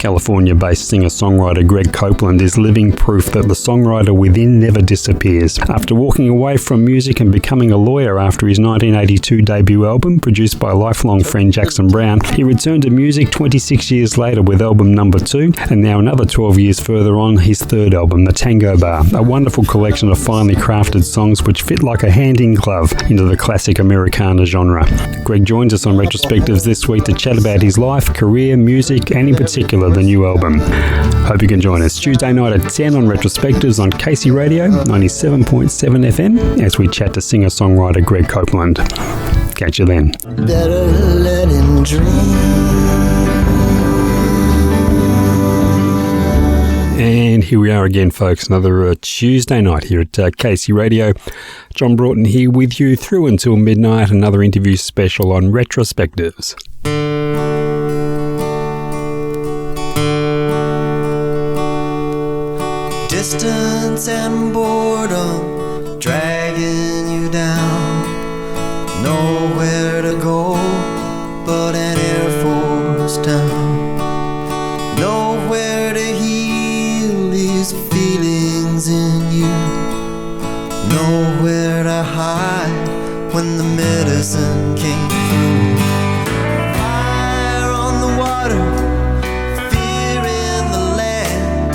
California-based singer-songwriter Greg Copeland is living proof that the songwriter within never disappears. After walking away from music and becoming a lawyer after his 1982 debut album, produced by lifelong friend Jackson Brown, he returned to music 26 years later with album number 2, and now another 12 years further on, his third album, The Tango Bar, a wonderful collection of finely crafted songs which fit like a hand in glove into the classic Americana genre. Greg joins us on Retrospectives this week to chat about his life, career, music, and in particular the new album. Hope you can join us Tuesday night at 10 on Retrospectives on Casey Radio 97.7 FM as we chat to singer-songwriter Greg Copeland. Catch you then. Better let him dream. And here we are again, folks, another Tuesday night here at Casey Radio. John Broughton here with you through until midnight, another interview special on Retrospectives. Distance and boredom dragging you down. Nowhere to go but an Air Force town. Nowhere to heal these feelings in you. Nowhere to hide when the medicine came through. Fire on the water, fear in the land.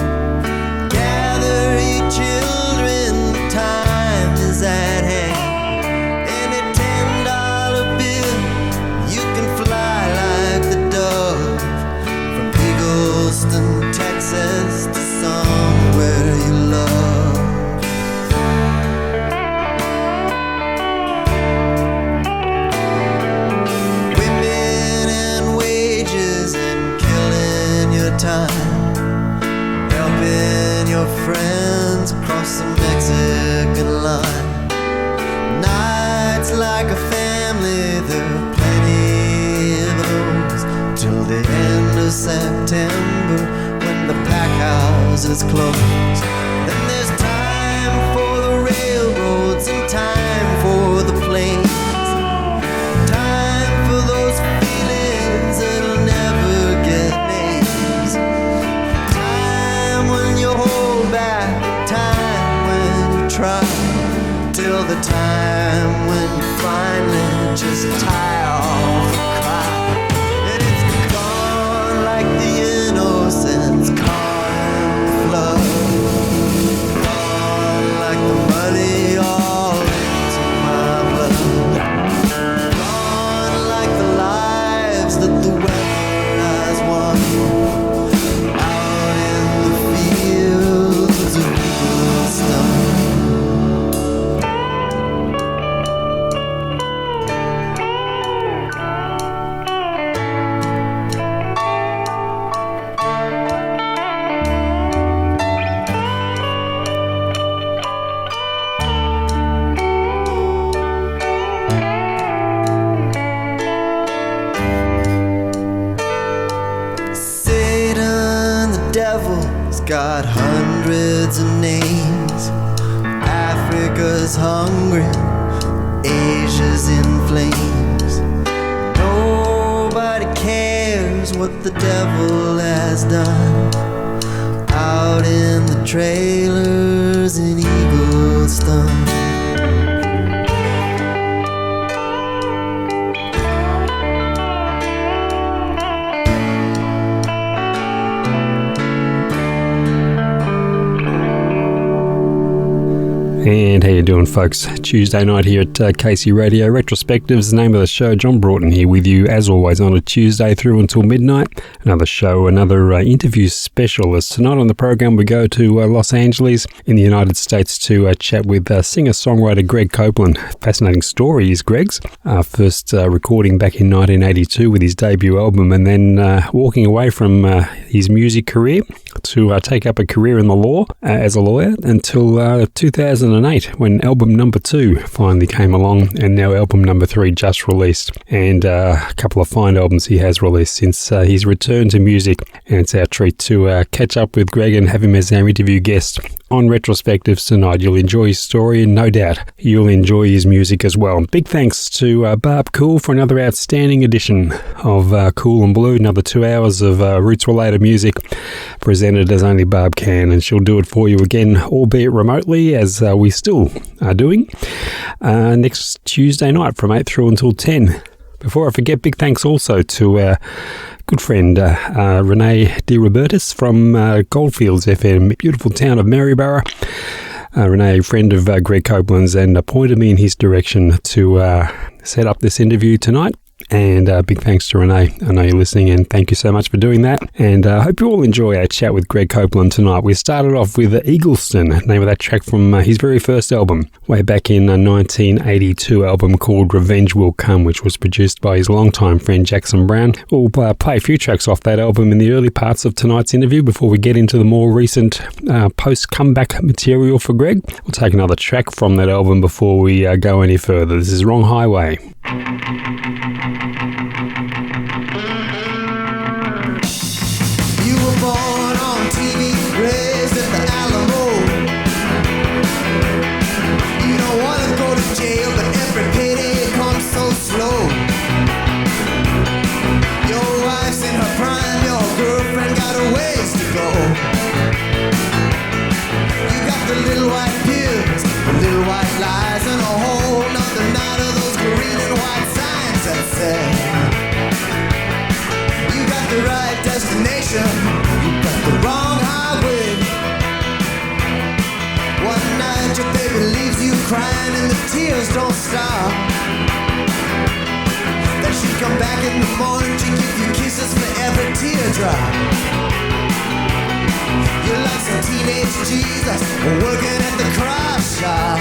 Gather ye children, the time is at hand. Any $10 bill, you can fly like the dove from Eagleston, Texas to somewhere you love. Time helping your friends cross the Mexican line. Nights like a family, there are plenty of those till the end of September when the pack house is closed. Then there's time for the railroads and time for the planes. Time for those feelings that'll never get back, time when you try, till the time when you finally just tire off and cry. And it's gone like the innocence, gone with flood, gone like the money all into my blood, gone like the lives that the weather has won. Got hundreds of names. Africa's hungry, Asia's in flames. Nobody cares what the devil has done out in the trailers in Eagleston. And how you doing, folks? Tuesday night here at Casey Radio. Retrospectives, the name of the show. John Broughton here with you, as always, on a Tuesday through until midnight. Another show, another interview specialist. Tonight on the program, we go to Los Angeles in the United States to chat with singer-songwriter Greg Copeland. Fascinating story is Greg's. First recording back in 1982 with his debut album, and then walking away from his music career to take up a career in the law as a lawyer until 2008 when album number 2 finally came along, and now album number 3 just released, and a couple of fine albums he has released since his return to music. And it's our treat to catch up with Greg and have him as our interview guest on Retrospectives tonight. You'll enjoy his story, and no doubt you'll enjoy his music as well. Big thanks to Barb Cool for another outstanding edition of Cool and Blue, another 2 hours of roots-related music, presented as only Barb can, and she'll do it for you again, albeit remotely, as we still are doing, next Tuesday night from 8 through until 10. Before I forget, big thanks also to our good friend Renee De Robertis from Goldfields FM, beautiful town of Maryborough. Renee, friend of Greg Copeland's, and pointed me in his direction to set up this interview tonight. And big thanks to Renee. I know you're listening, and thank you so much for doing that. And I hope you all enjoy our chat with Greg Copeland tonight. We started off with Eagleston, name of that track from his very first album, way back in 1982, album called Revenge Will Come, which was produced by his longtime friend Jackson Brown. We'll play a few tracks off that album in the early parts of tonight's interview before we get into the more recent post-comeback material for Greg. We'll take another track from that album before we go any further. This is Wrong Highway. You got the wrong highway. One night your baby leaves you crying and the tears don't stop. Then she come back in the morning to give you kisses for every teardrop. You're like some teenage Jesus working at the craft shop.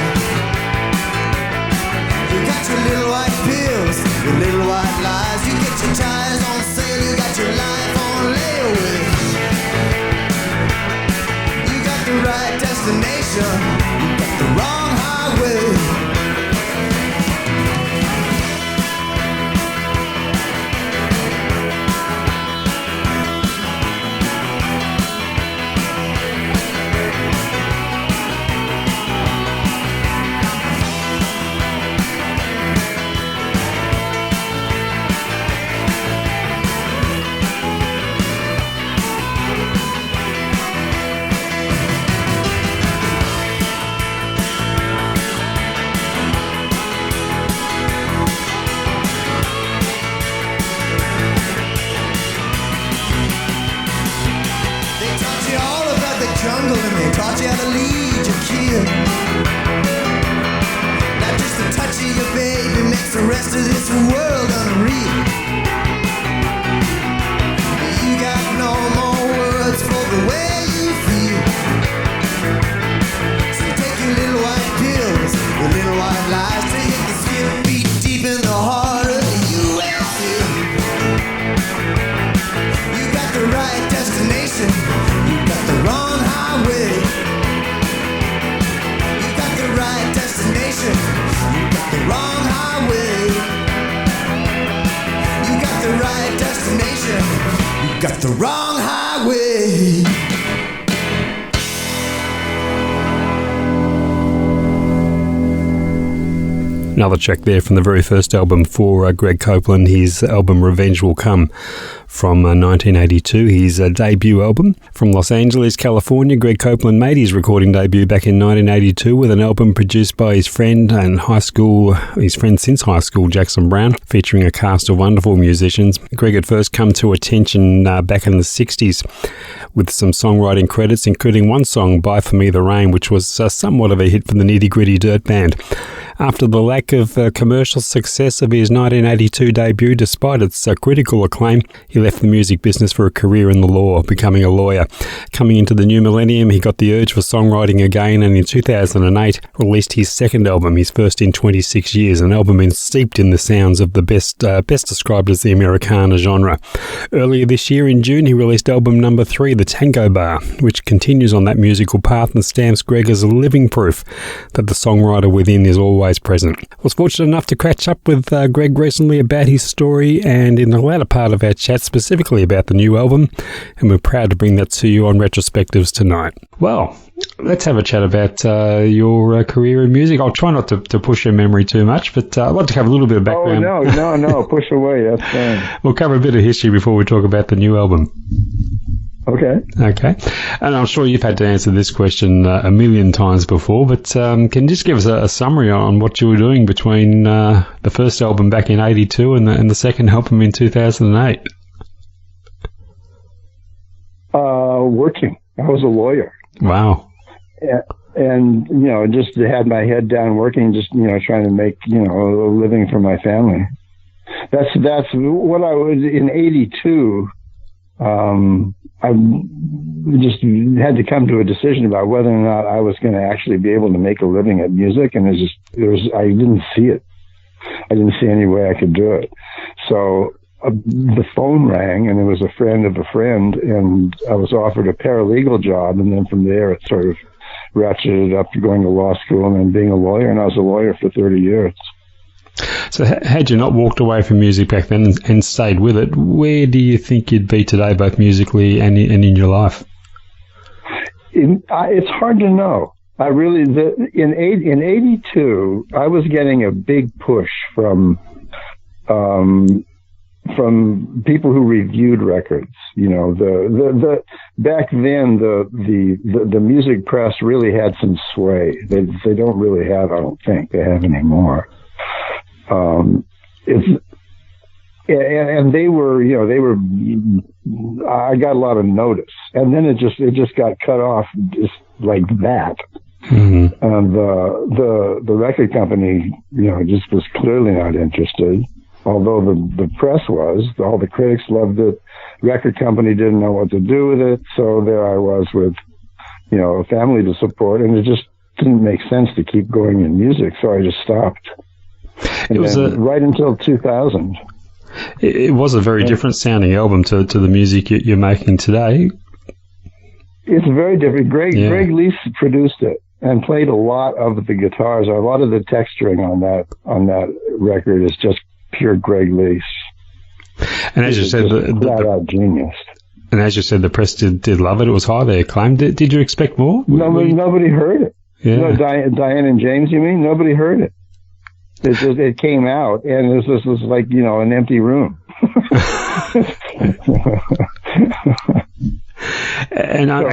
You got your little white pills, your little white lies. You get your tires on sale, you got your life on layaway. You got the right destination, you got the wrong highway. Jungle and they taught you how to lead your kid. Not just the touch of your baby makes the rest of this world unreal. You got no more words for the way you feel. So take your little white pills, your little white lies, till you can skip beat deep in the heart of the USA. You got the right destination, you got the wrong highway. You got the right destination, you got the wrong highway. You got the right destination, you got the wrong highway. Another track there from the very first album for Greg Copeland, his album Revenge Will Come from 1982, his debut album. From Los Angeles, California, Greg Copeland made his recording debut back in 1982 with an album produced by his friend since high school, Jackson Brown, featuring a cast of wonderful musicians. Greg had first come to attention back in the 60s with some songwriting credits, including one song, Buy For Me The Rain, which was somewhat of a hit for the Nitty Gritty Dirt Band. After the lack of commercial success of his 1982 debut, despite its critical acclaim, he left the music business for a career in the law, becoming a lawyer. Coming into the new millennium, he got the urge for songwriting again, and in 2008 released his second album, his first in 26 years, an album steeped in the sounds of the best described as the Americana genre. Earlier this year, in June, he released album number 3, The Tango Bar, which continues on that musical path and stamps Greg as a living proof that the songwriter within is always present. I was fortunate enough to catch up with Greg recently about his story, and in the latter part of our chat specifically about the new album, and we're proud to bring that to you on Retrospectives tonight. Well, let's have a chat about your career in music. I'll try not to push your memory too much, but I'd like to cover a little bit of background. Oh, no, push away, that's fine. We'll cover a bit of history before we talk about the new album. Okay. Okay. And I'm sure you've had to answer this question a million times before, but can you just give us a summary on what you were doing between the first album back in 82 and the second album in 2008? Working. I was a lawyer. Wow. And, just had my head down working, just, trying to make, a living for my family. That's what I was in 82. I just had to come to a decision about whether or not I was going to actually be able to make a living at music. And I didn't see it. I didn't see any way I could do it. So the phone rang, and it was a friend of a friend, and I was offered a paralegal job. And then from there, it sort of ratcheted up to going to law school and then being a lawyer. And I was a lawyer for 30 years. So had you not walked away from music back then and stayed with it, where do you think you'd be today, both musically and in your life? It's hard to know. In 82, I was getting a big push from people who reviewed records. Back then the music press really had some sway. They don't really have, I don't think they have anymore. And they were, I got a lot of notice, and then it just got cut off just like that. Mm-hmm. And the record company, just was clearly not interested. Although the press was, all the critics loved it. Record company didn't know what to do with it. So there I was with, a family to support, and it just didn't make sense to keep going in music. So I just stopped. And right until 2000. It was a very different sounding album to the music you're making today. It's very different. Greg Leese produced it and played a lot of the guitars. A lot of the texturing on that record is just pure Greg Leese. And as you said, flat out genius. And as you said, the press did love it. It was highly acclaimed. Did you expect more? Nobody heard it. Yeah. No, Diane and James, you mean? Nobody heard it. It came out, and it was like, an empty room. And I'm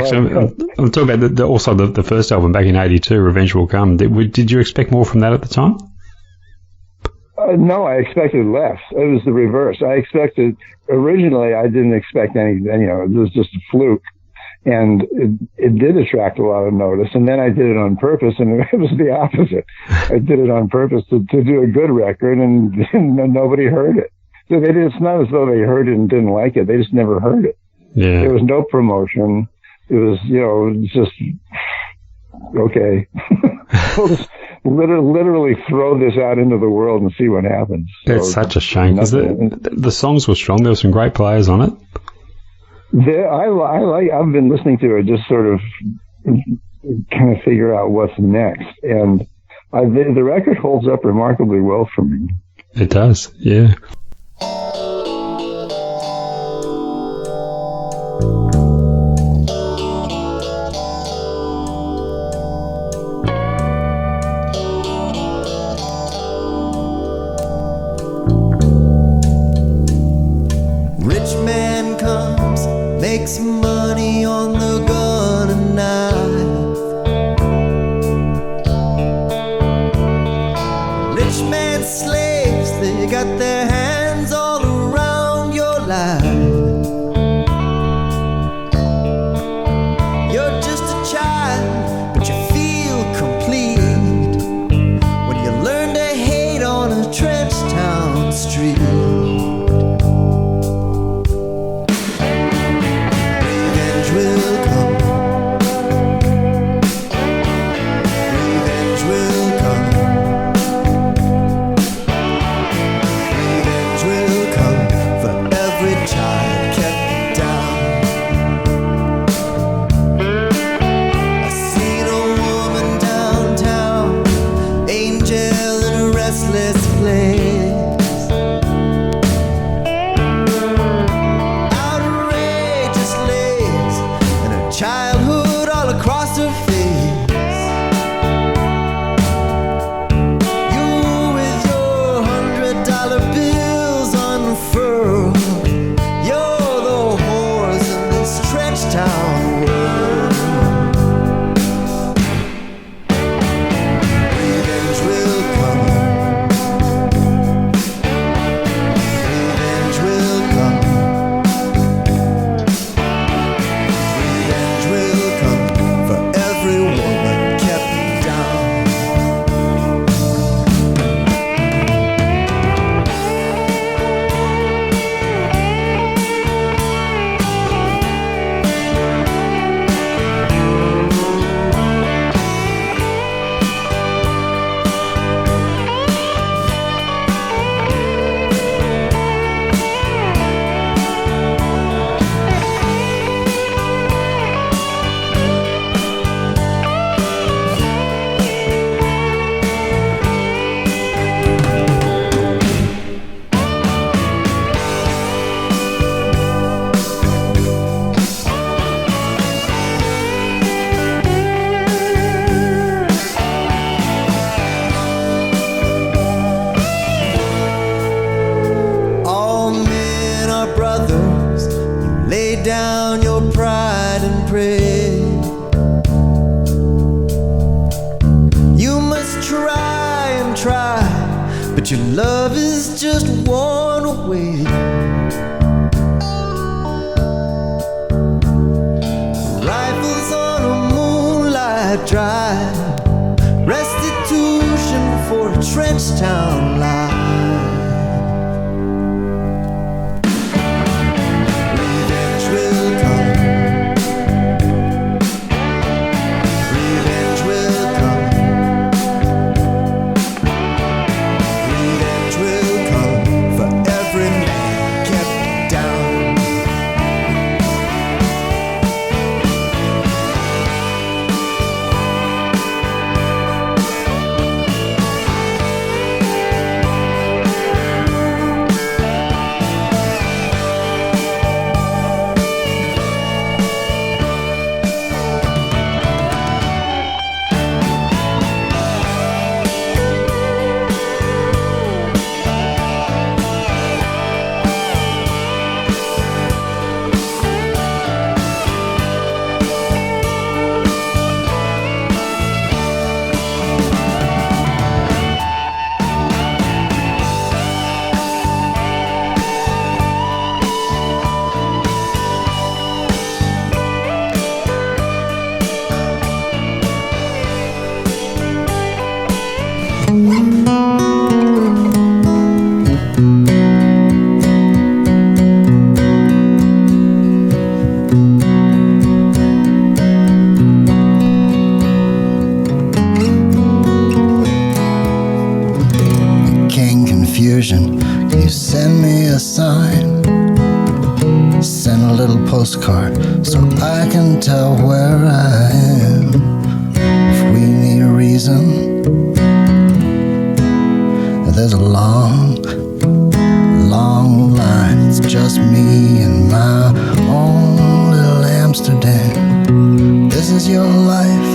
talking about also the first album back in 82, Revenge Will Come. Did you expect more from that at the time? No, I expected less. It was the reverse. Originally, I didn't expect anything. It was just a fluke. And it did attract a lot of notice. And then I did it on purpose, and it was the opposite. I did it on purpose to do a good record, and nobody heard it. So it's not as though they heard it and didn't like it. They just never heard it. Yeah. There was no promotion. It was, just, okay. We'll just literally throw this out into the world and see what happens. It's such a shame, because the songs were strong. There were some great players on it. I've been listening to it, just sort of kind of figure out what's next. And the record holds up remarkably well for me. It does, yeah. Rich man comes, makes money on the gun and knife. Rich man's slaves, they got their hands all around your life. You're just a child, but you feel complete when you learn to hate on a trench town street. Will come. your pride and pray. You must try and try, but your love is just worn away. Rifles on a moonlight drive, restitution for a trench town life. Revenge will come. Revenge will come. Revenge will come for every man kept down. King Confusion, can you send me a sign? Send a little postcard so I can tell where I am. If we need a reason, there's a long, long line. It's just me and my own little Amsterdam. This is your life,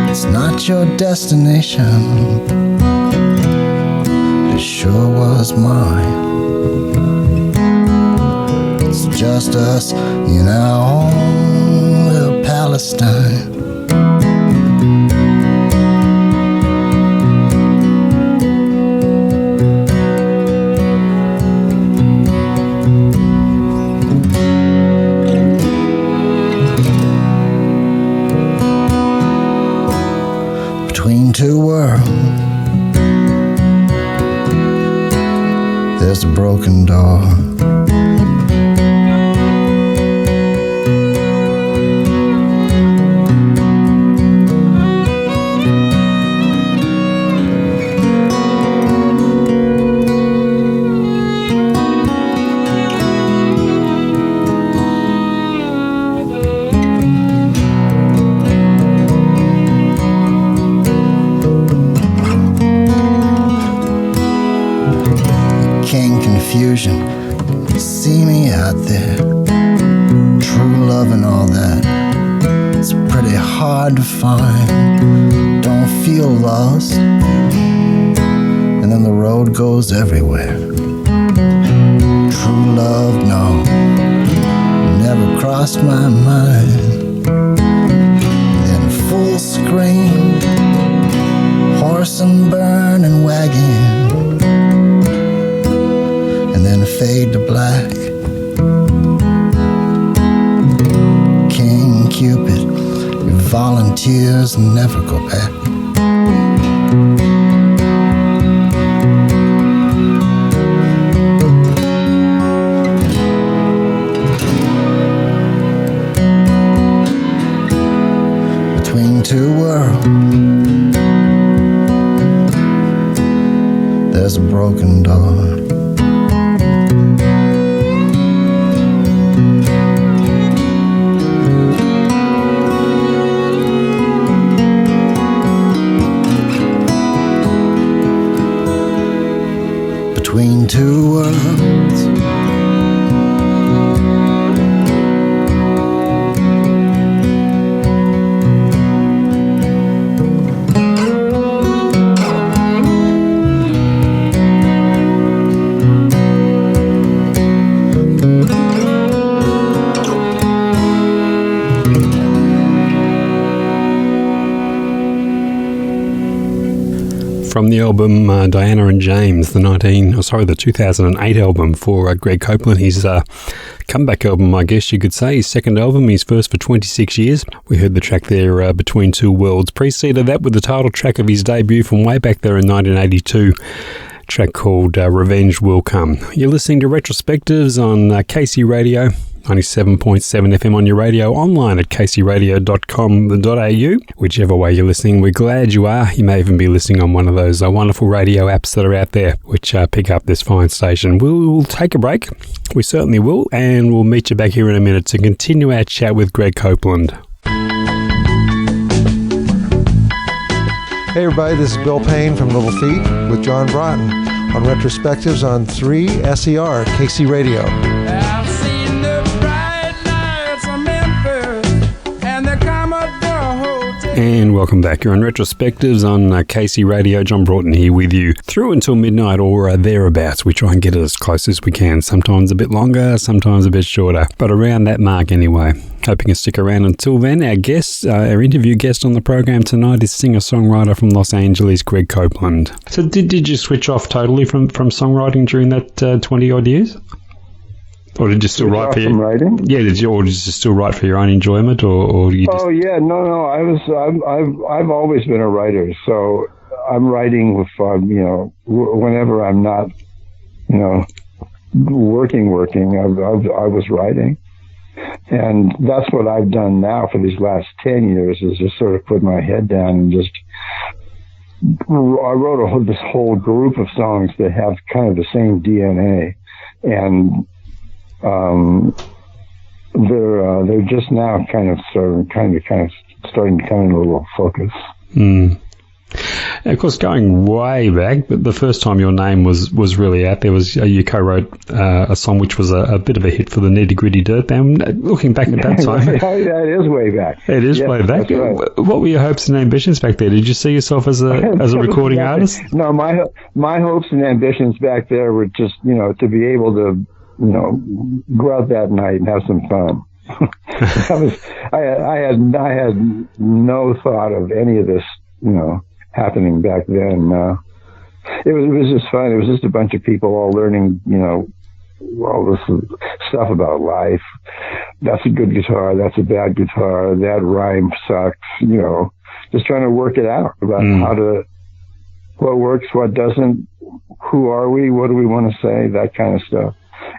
it's not your destination. It sure was mine. It's just us in our own little Palestine. Between two worlds, there's a broken door. King Confusion, see me out there. True love and all that, it's pretty hard to find. Don't feel lost, and then the road goes everywhere. True love, no, never crossed my mind. Then full screen, horse and burn and wagon, and then fade to black. King Cupid, your volunteers never go back. Between two worlds, there's a broken door. Between two worlds, from the album Diana and James, the 2008 album for Greg Copeland. His comeback album, I guess you could say, his second album, his first for 26 years. We heard the track there, Between Two Worlds. Preceded that with the title track of his debut from way back there in 1982. Track called Revenge Will Come. You're listening to Retrospectives on KC Radio, 97.7 FM on your radio, online at kcradio.com.au. Whichever way you're listening, we're glad you are. You may even be listening on one of those wonderful radio apps that are out there, which pick up this fine station. We'll take a break. We certainly will, and we'll meet you back here in a minute to continue our chat with Greg Copeland. Hey everybody, this is Bill Payne from Little Feat with John Broughton on Retrospectives on 3SER, KC Radio. I've seen the bright lights of Memphis and the Commodore Hotel. And welcome back. You're on Retrospectives on KC Radio. John Broughton here with you through until midnight or thereabouts. We try and get it as close as we can. Sometimes a bit longer, sometimes a bit shorter, but around that mark anyway. Hoping you stick around until then. Our guest, our interview guest on the program tonight is singer-songwriter from Los Angeles, Greg Copeland. So did you switch off totally from songwriting during that 20-odd years? Or did you still write for your writing? Yeah, did you still write for your own enjoyment, or you just? Oh yeah, no. I've always been a writer, so I'm writing with whenever I'm not, working. I was writing, and that's what I've done now for these last 10 years is just sort of put my head down and just. I wrote this whole group of songs that have kind of the same DNA, and. They're just now kind of starting to come into a little focus. Mm. And of course, going way back, the first time your name was really out there was you co-wrote a song which was a bit of a hit for the Nitty Gritty Dirt Band. Looking back at that time, yeah, it is way back. It is way back. Right. What were your hopes and ambitions back there? Did you see yourself as a recording artist? No, my hopes and ambitions back there were just to be able to. Go out that night and have some fun. I had no thought of any of this, happening back then. It was just fun. It was just a bunch of people all learning, all this stuff about life. That's a good guitar. That's a bad guitar. That rhyme sucks. Just trying to work it out about what works, what doesn't, who are we, what do we want to say, that kind of stuff.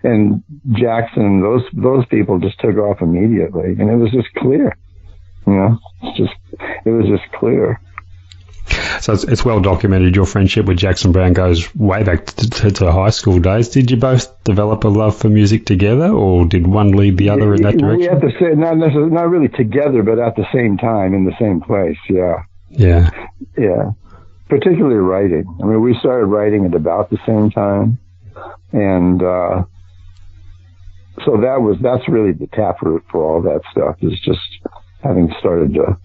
And Jackson, those people just took off immediately, and it was just clear. It was just clear. So it's well documented. Your friendship with Jackson Browne goes way back to high school days. Did you both develop a love for music together, or did one lead the other in that direction? We have to say not really together, but at the same time in the same place. Yeah. Yeah. Yeah. Particularly writing. I mean, we started writing at about the same time, and so that's really the taproot for all that stuff, is just having started to,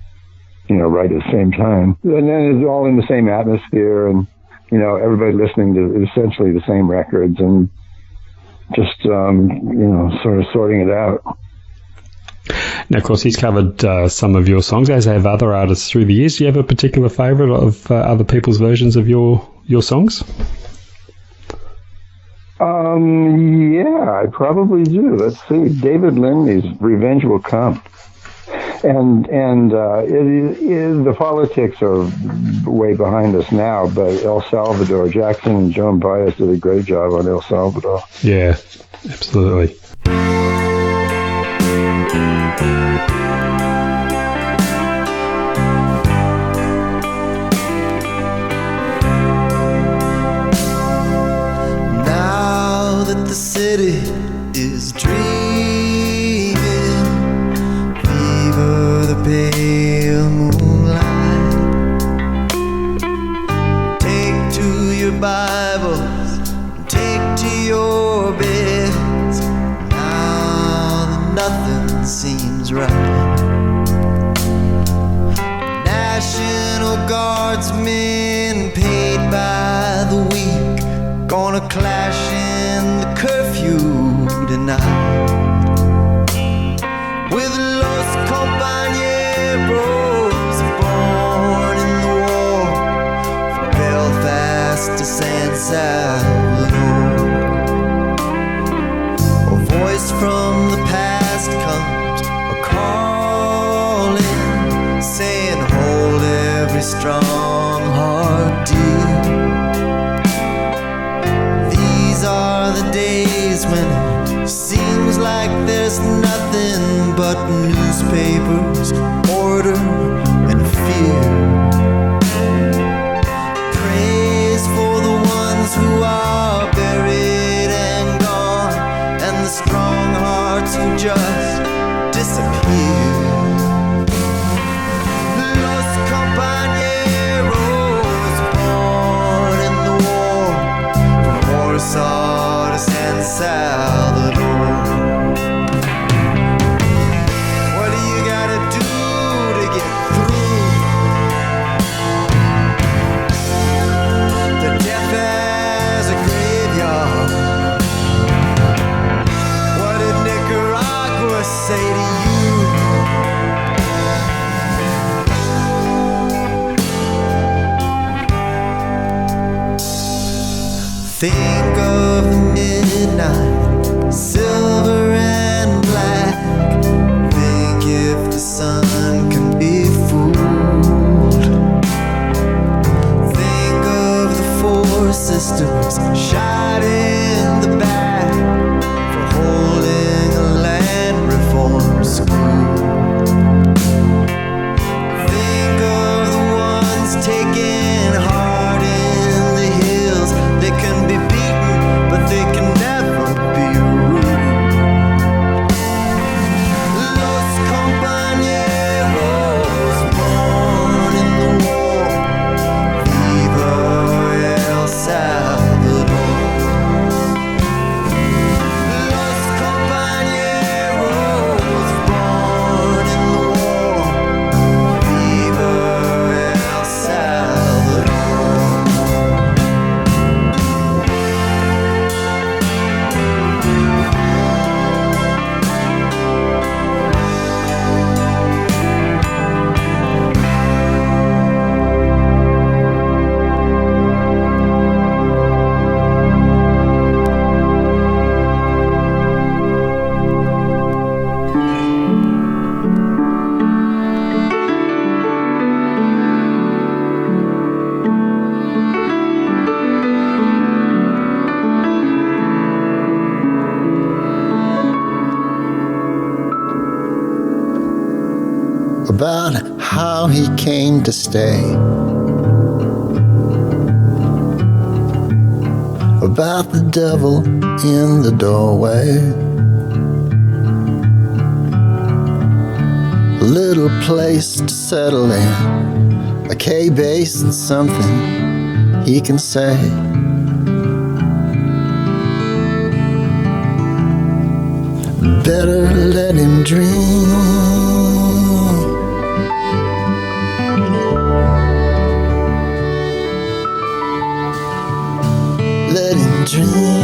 write at the same time. And then it's all in the same atmosphere, and, everybody listening to essentially the same records, and just, sort of sorting it out. Now, of course, he's covered some of your songs, as have other artists through the years. Do you have a particular favourite of other people's versions of your songs? Yeah, I probably do. Let's see. David Lindley's Revenge Will Come. And the politics are way behind us now, but El Salvador, Jackson and Joan Baez did a great job on El Salvador. Yeah, absolutely. The city is dreaming, fever the pale moonlight. Take to your Bibles, take to your beds. Now that nothing seems right. National Guardsmen paid by the week, gonna clash in the curfew tonight with Los Compañeros born in the war from Belfast Salvador. A voice from the past comes a-calling, saying, hold every strong heart dear. These are the days when it seems like there's nothing but newspapers, order, and fear. Praise for the ones who are buried and gone, and the strong hearts who just disappear. Los compañeros born in the war, from Warsaw to San Salvador. What do you gotta do to get through? The death as a graveyard. What did Nicaragua say to you? Think of the midnight, silver and black. Think if the sun can be fooled. Think of the four sisters shot in the back for holding a land reform school. Think of the ones taking heart in the hills. They can be beaten, but they can never be rude. Los compañeros born in the war, viva El Salvador. Los compañeros born in the war, viva El Salvador. About how he came to stay, about the devil in the doorway, a little place to settle in, a K-base and something he can say. Better let him dream. Let him dream.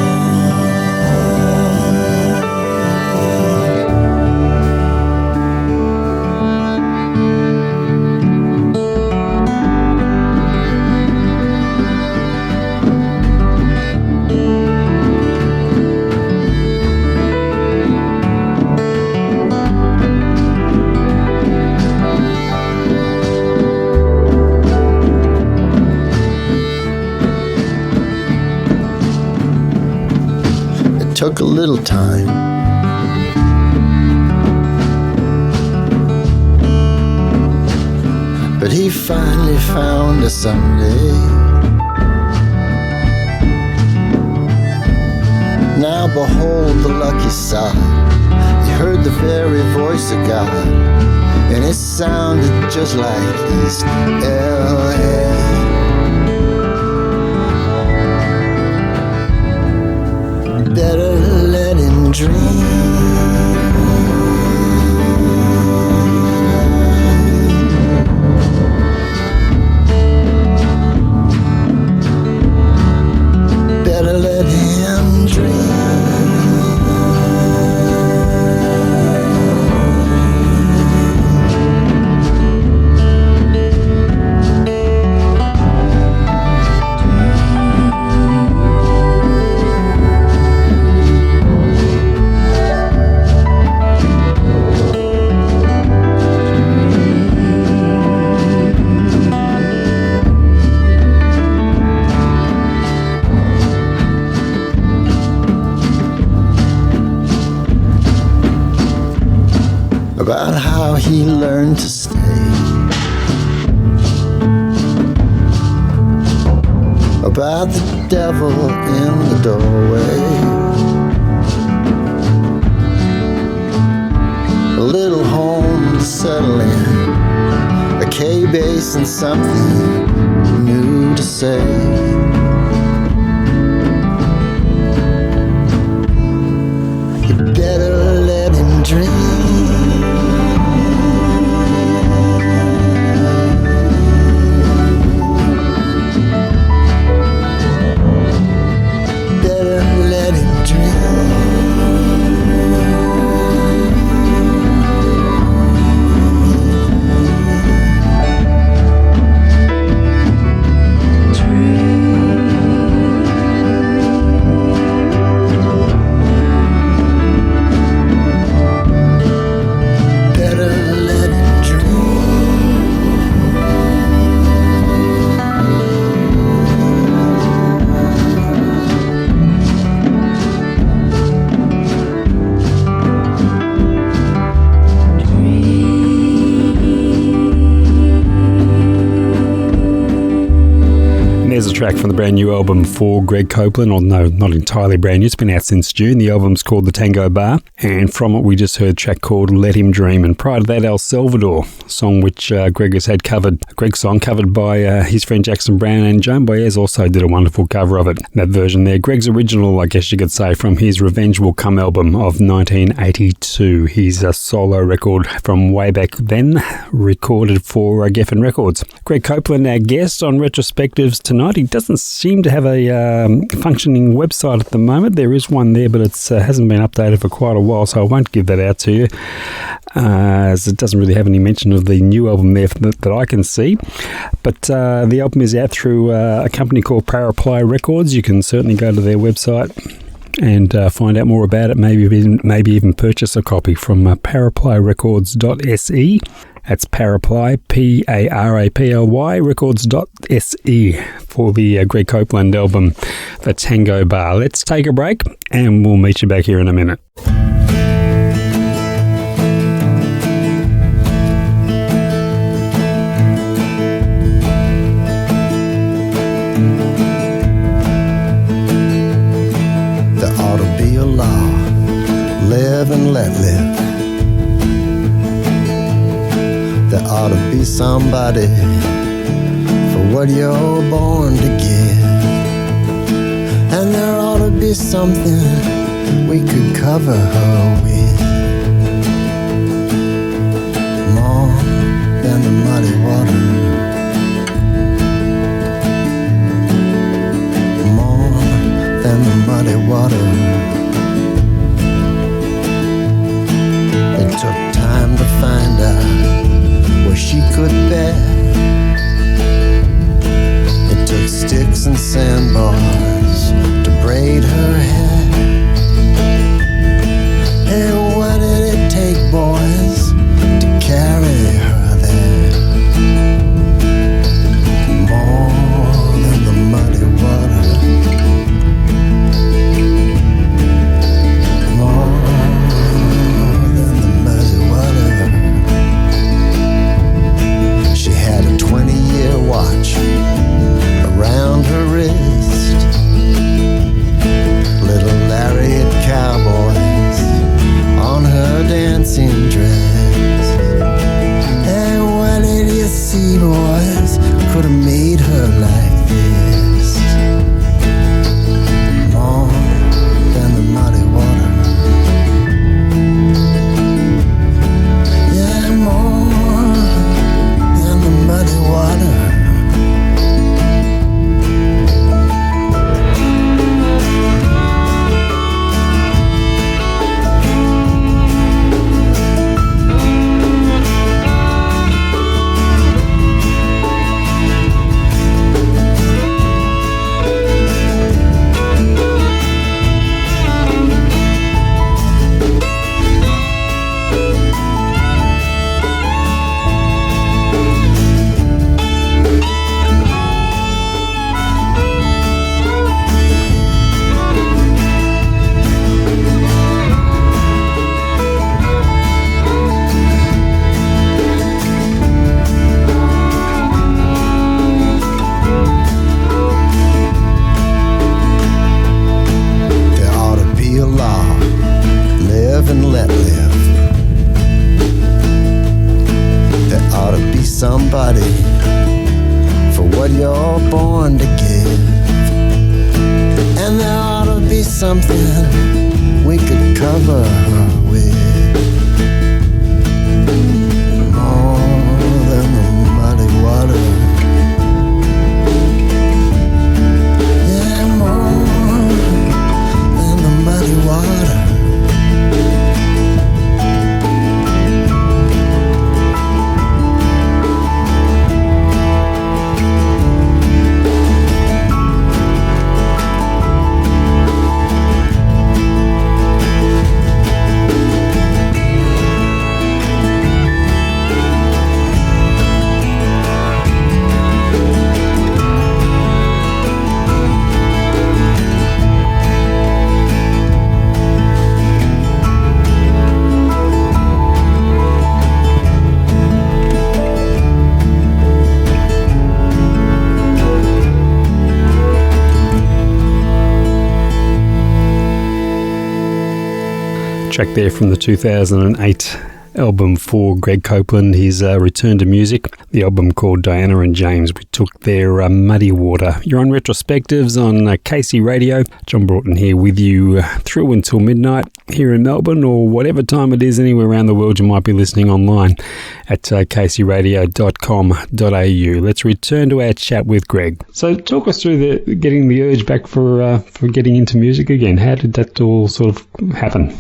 Took a little time, but he finally found us someday. Now behold the lucky side. He heard the very voice of God, and it sounded just like East LA. Better let him dream. Better let him dream. he learned to stay. About the devil in the doorway, a little home to settle in, a K-base and something new to say. You better let him dream. There's a track from the brand new album for Greg Copeland, or no, not entirely brand new, it's been out since June. The album's called The Tango Bar, and from it we just heard a track called Let Him Dream, and prior to that El Salvador, a song which Greg has had covered, a Greg song covered by his friend Jackson Brown, and Joan Baez also did a wonderful cover of it. That version there, Greg's original, I guess you could say, from his Revenge Will Come album of 1982, his solo record from way back then, recorded for Geffen Records. Greg Copeland, our guest on Retrospectives tonight. He doesn't seem to have a functioning website at the moment. There is one there, but it hasn't been updated for quite a while, so I won't give that out to you, as it doesn't really have any mention of the new album there that I can see. But the album is out through a company called Paraply Records. You can certainly go to their website and find out more about it, maybe even purchase a copy from paraplyrecords.se. That's Paraply, Paraply, records.se for the Greg Copeland album, The Tango Bar. Let's take a break and we'll meet you back here in a minute. There ought to be a law, live and let live. There ought to be somebody for what you're born to give. And there ought to be something we could cover her with. More than the muddy water, more than the muddy water. It took time to find out where she could bear. It took sticks and sandbars to braid her hair. And what did it take, boys, to carry her there? More than the muddy water, somebody for what you're born to give. And there ought to be something we could cover her with. More than the muddy water. Yeah, more than the muddy water. Track there from the 2008 album for Greg Copeland, his return to music, the album called Diana and James. We took their Muddy Water. You're on Retrospectives on KC Radio. John Broughton here with you through until midnight here in Melbourne, or whatever time it is anywhere around the world you might be listening online at kcradio.com.au. Let's return to our chat with Greg. So talk us through getting the urge back for getting into music again. How did that all sort of happen?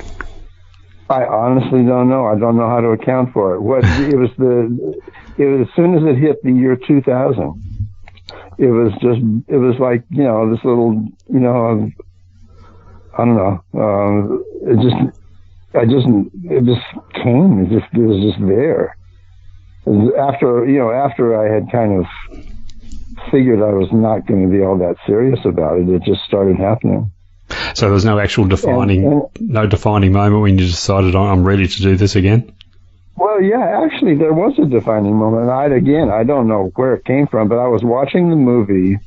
I honestly don't know. I don't know how to account for it. It was as soon as it hit the year 2000, it was like, this little, I don't know. It just came. It was just there. After I had kind of figured I was not going to be all that serious about it, it just started happening. So there was no actual defining moment when you decided, I'm ready to do this again? Well, yeah, actually, there was a defining moment. I don't know where it came from, but I was watching the movie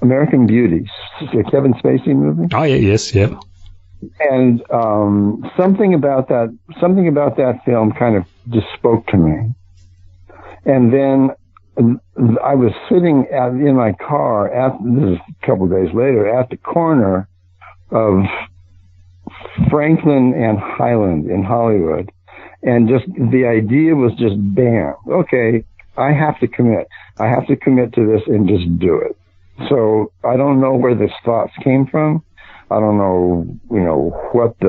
American Beauty, the Kevin Spacey movie. Oh, yeah, yes, yeah. And something about that film kind of just spoke to me. And then I was sitting in my car, this is a couple of days later, at the corner of Franklin and Highland in Hollywood. And just the idea was just bam. Okay, I have to commit. I have to commit to this and just do it. So I don't know where this thoughts came from. I don't know, what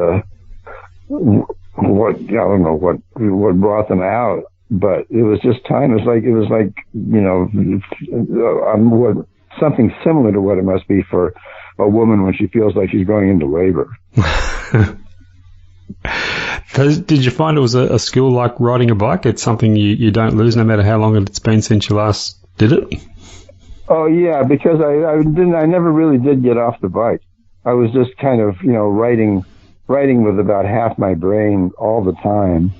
brought them out. But it was just time. It was like something similar to what it must be for a woman when she feels like she's going into labor. Did you find it was a skill like riding a bike? It's something you don't lose no matter how long it's been since you last did it? Oh yeah, because I never really did get off the bike. I was just kind of writing with about half my brain all the time.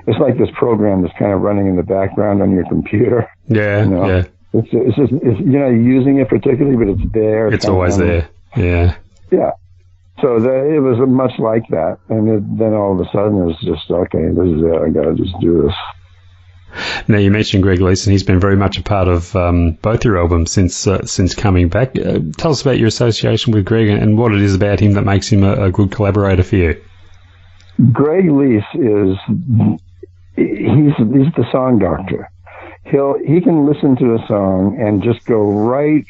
It's like this program that's kind of running in the background on your computer. Yeah, yeah. It's just you're not using it particularly, but it's there. It's always there. Yeah. Yeah. So it was much like that, and then all of a sudden it was just, okay, this is it. I got to just do this. Now, you mentioned Greg Leeson. He's been very much a part of both your albums since coming back. Tell us about your association with Greg and what it is about him that makes him a good collaborator for you. Greg Leeson he's the song doctor. He can listen to a song and just go right.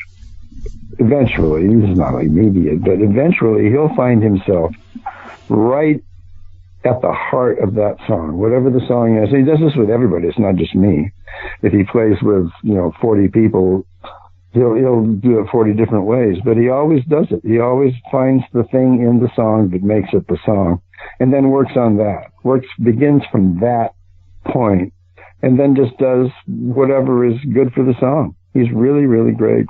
Eventually, this is not like immediate, but eventually he'll find himself right at the heart of that song, whatever the song is. He does this with everybody. It's not just me. If he plays with 40 people, he'll do it 40 different ways. But he always does it. He always finds the thing in the song that makes it the song, and then works on that. Begins from that point, and then just does whatever is good for the song. He's really, really great.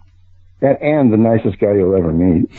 And the nicest guy you'll ever meet.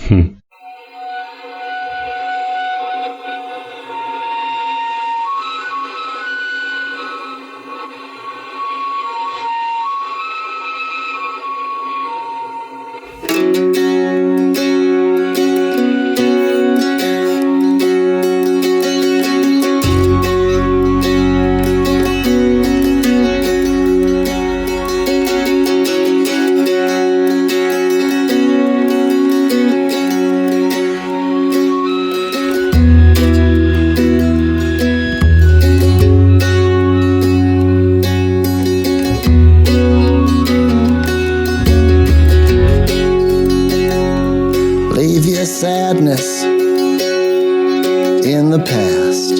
past.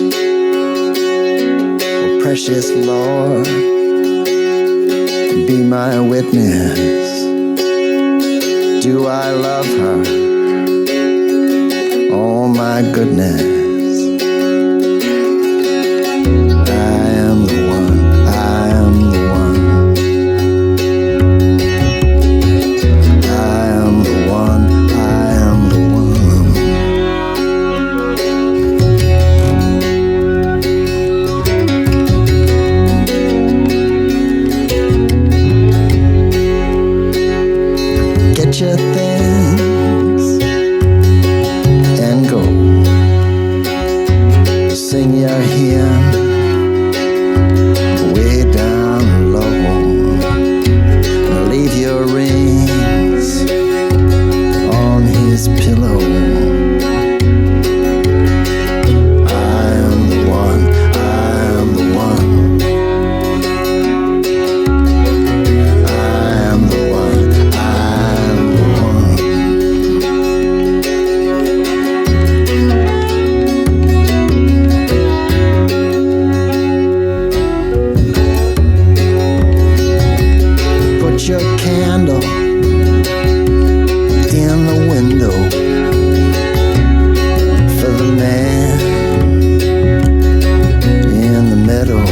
Oh, precious Lord, be my witness. Do I love her? Oh my goodness. I am the one, I am the one. I am the one, I am the one. Get your things and go. Sing your hymn way down low. Leave your rings on his pillow. I am the one, I am the one. I am the one, I am the one. Put your candle in the window for the man in the meadow.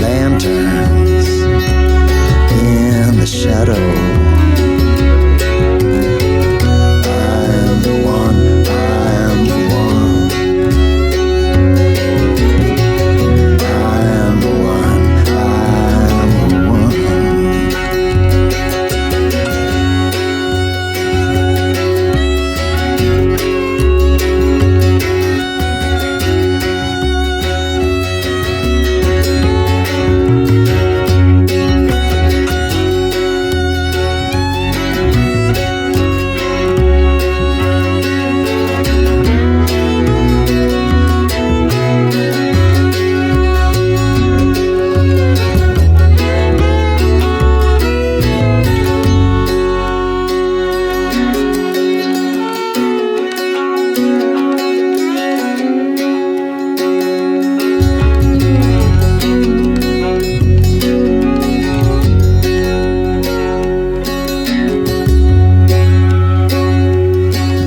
Lanterns in the shadow. I am the one, I am the one. I am the one, I am the one.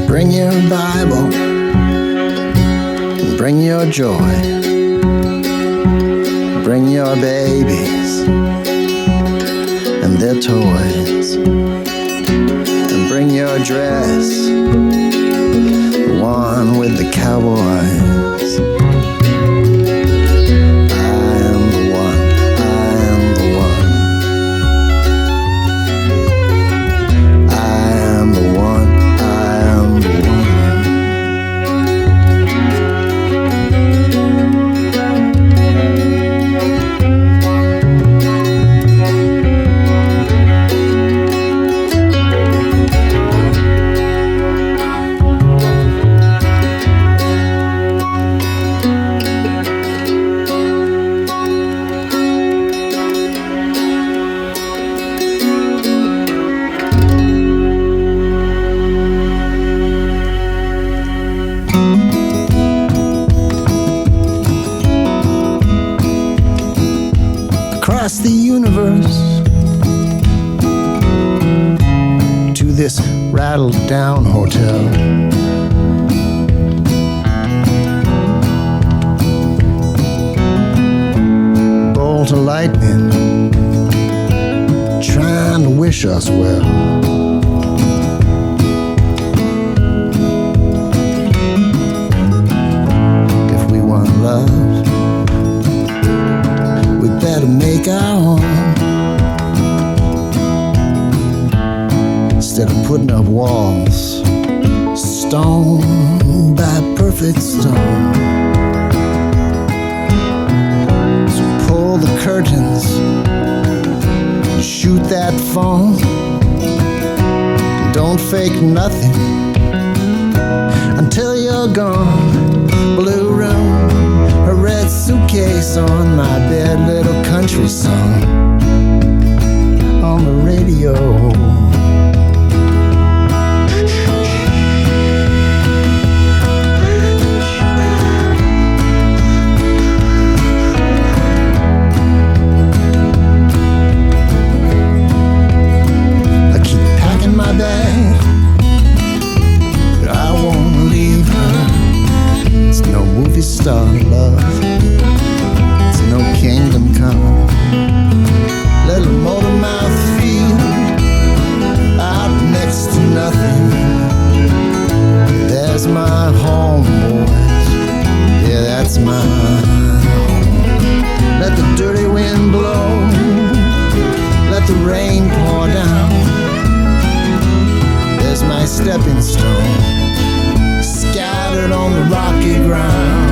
Bring your Bible, bring your joy, bring your babies and their toys, and bring your dress, the one with the cowboys. I am the one, I am the one. I am the one, I am the one. Across the universe to this rattled down hotel. Bolt of lightning trying to wish us well. If we want love, we better make our own. Instead of putting up walls, stone by perfect stone. So pull the curtains, shoot that phone. Don't fake nothing until you're gone. Blue room, a red suitcase on my bed, little country song on the radio. star love. It's no kingdom come. Little motor mouth field out next to nothing. There's my home, boys. Yeah, that's my home. Let the dirty wind blow. Let the rain pour down. There's my stepping stone, scattered on the rocky ground.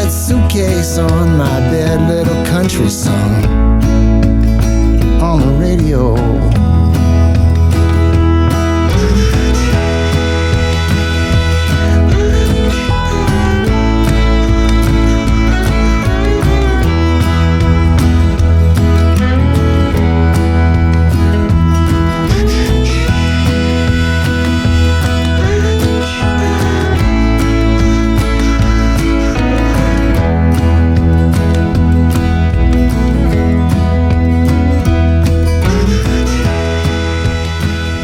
Suitcase on my bed, little country song on the radio.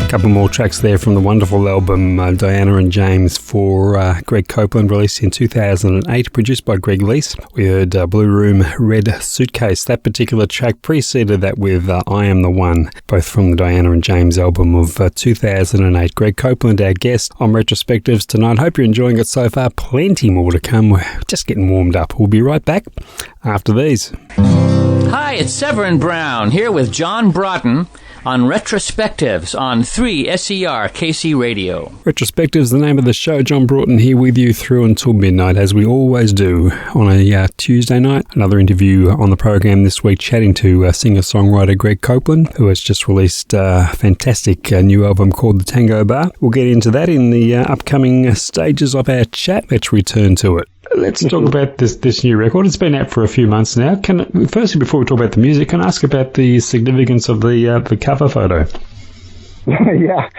Couple more tracks there from the wonderful album Diana and James for Greg Copeland, released in 2008, produced by Greg Leese. We heard Blue Room, Red Suitcase. That particular track preceded that with I Am the One, both from the Diana and James album of 2008. Greg Copeland, our guest on Retrospectives tonight. Hope you're enjoying it so far. Plenty more to come. We're just getting warmed up. We'll be right back after these. Hi, it's Severin Brown here with John Broughton on Retrospectives on 3SER KC Radio. Retrospectives, the name of the show. John Broughton here with you through until midnight, as we always do on a Tuesday night. Another interview on the program this week, chatting to singer-songwriter Greg Copeland, who has just released a fantastic new album called The Tango Bar. We'll get into that in the upcoming stages of our chat. Let's return to it. Let's talk about this new record. It's been out for a few months now. Firstly, before we talk about the music, can I ask about the significance of the cover photo? Yeah,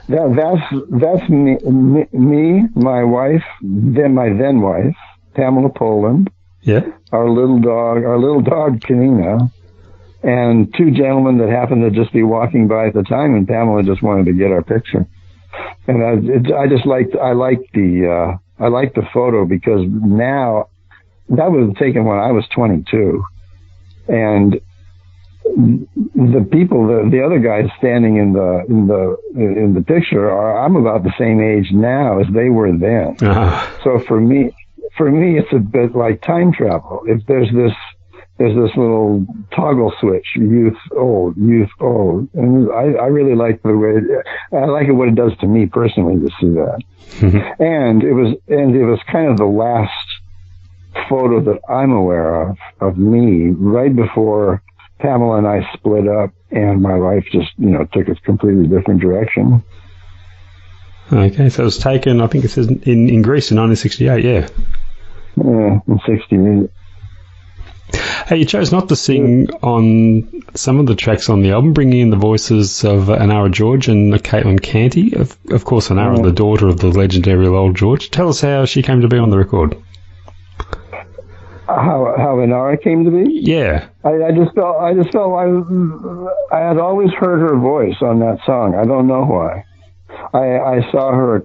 that's me, my wife, then my then wife, Pamela Poland. Yeah. Our little dog Kanina, and two gentlemen that happened to just be walking by at the time, and Pamela just wanted to get our picture. And I like the photo because now that was taken when I was 22, and the people, the other guys standing in the picture I'm about the same age now as they were then. Uh-huh. So for me, it's a bit like time travel. If there's this little toggle switch, youth, old, and I really like the way I like it. What it does to me personally to see that. Mm-hmm. And it was kind of the last photo that I'm aware of me right before Pamela and I split up, and my life just took a completely different direction. Okay, so it was taken, I think it says in Greece in 1968. Yeah, in 68. Hey, you chose not to sing on some of the tracks on the album, bringing in the voices of Anara George and Caitlin Canty. Of course, Anara, the daughter of the legendary Lowell George. Tell us how she came to be on the record. How Anara came to be? Yeah. I just felt I had always heard her voice on that song. I don't know why. I saw her.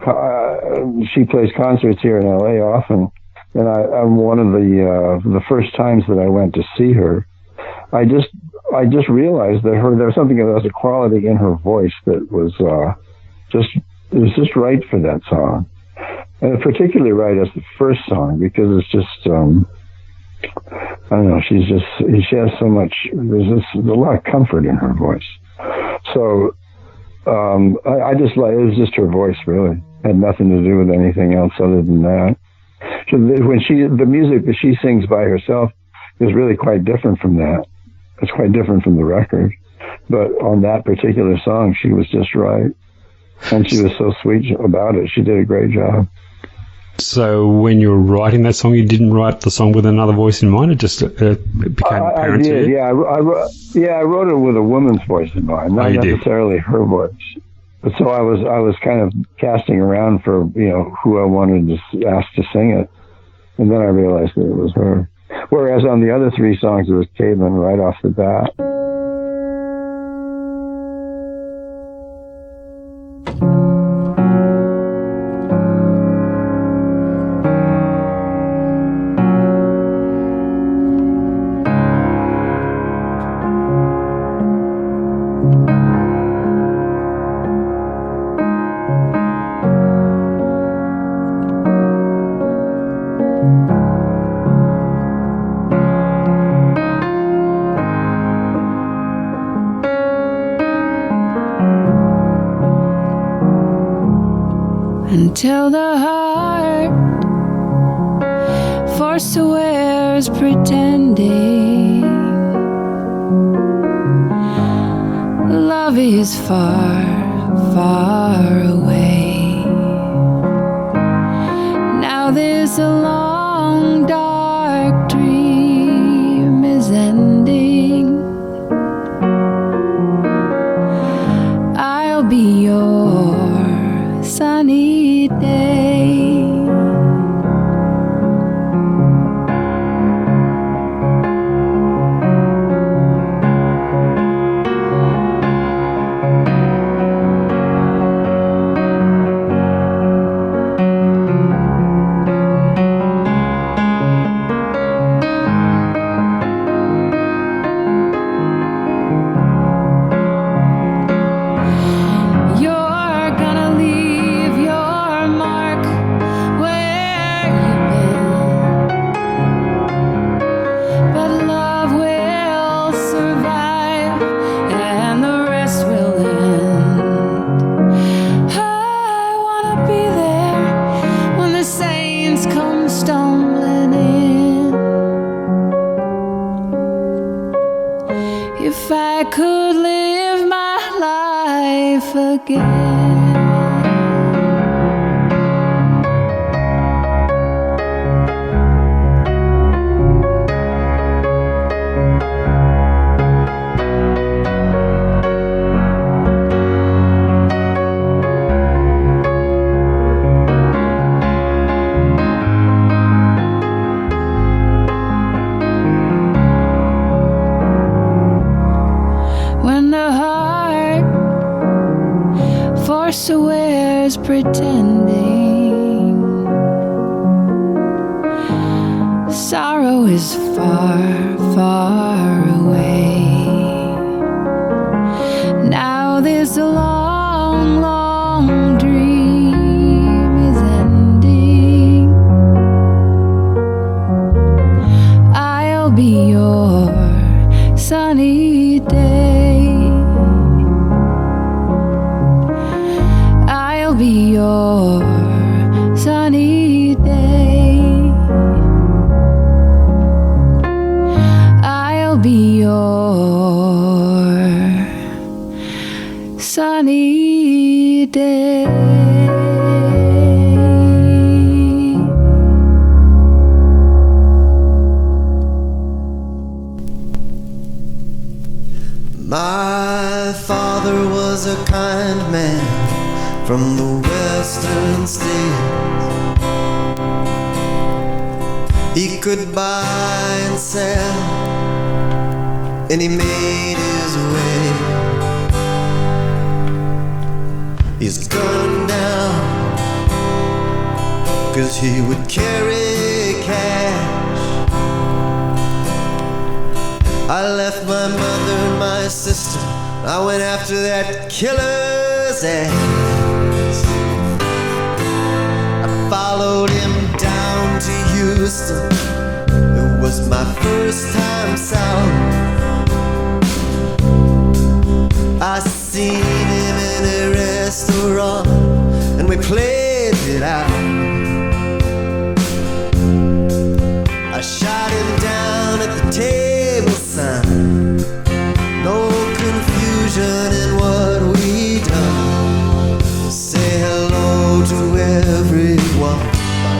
She plays concerts here in LA often. And I'm one of the first times that I went to see her, I just realized that there was something, there was a quality in her voice that was just right for that song, and particularly right as the first song, because it's just I don't know, she has so much, there's a lot of comfort in her voice. So I just like, it was just her voice, really. Had nothing to do with anything else other than that. So the music that she sings by herself is really quite different from that. It's quite different from the record. But on that particular song, she was just right. And she was so sweet about it. She did a great job. So when you were writing that song, you didn't write the song with another voice in mind? It just it became apparent to you? I did, yeah. I wrote it with a woman's voice in mind, not necessarily her voice. But so I was kind of casting around for, who I wanted to ask to sing it. And then I realized that it was her. Whereas on the other 3 songs, it was Caitlin right off the bat. Until the heart forswears pretending love is far, far away. Now this long dark dream is ending. I'll be your sunny day. If I could live my life again. Perseveres pretending sorrow is far, far away. Now this long, long dream is ending. I'll be your sunny day. Be your sunny day. I'll be your sunny day. My father was a kind man from the western states. He could buy and sell, and he made his way. He's gunned down 'cause he would carry cash. I left my mother and my sister. I went after that killer's ass. Followed him down to Houston. It was my first time south. I seen him in a restaurant and we played it out. I shot him down at the table sign. No confusion in what we done. Say hello to everyone. My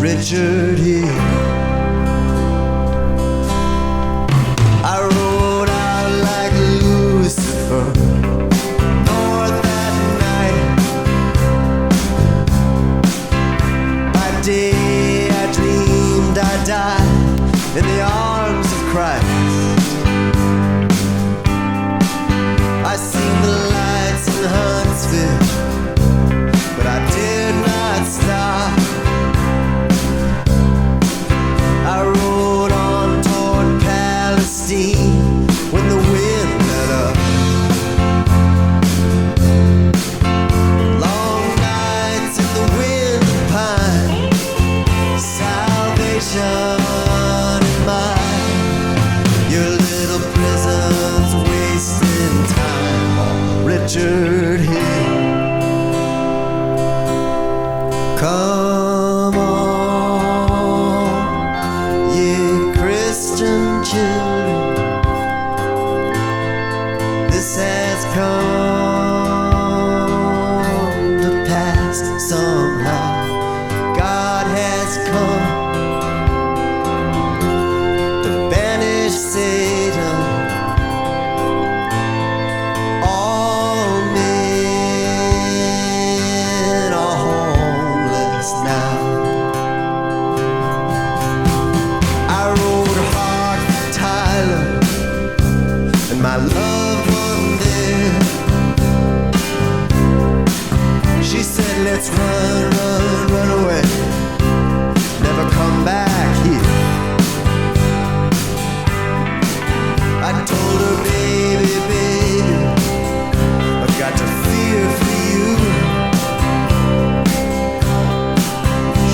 Richard Hill. I rode out like Lucifer north that night. By day I dreamed I died in the arms of Christ. I seen the lights in Huntsville, but I did not stop. I rode on toward Palestine when the wind let up. Long nights in the wind pine, salvation in mine. Your little prison's wasting time on Richard Hill. Come on, ye Christian children, this has come to pass somehow. God has come to banish Satan. All men are homeless now. I rode hard for Tyler and my loved one there. She said, let's run, run, run away, never come back here. I told her, baby, baby, I've got to fear for you.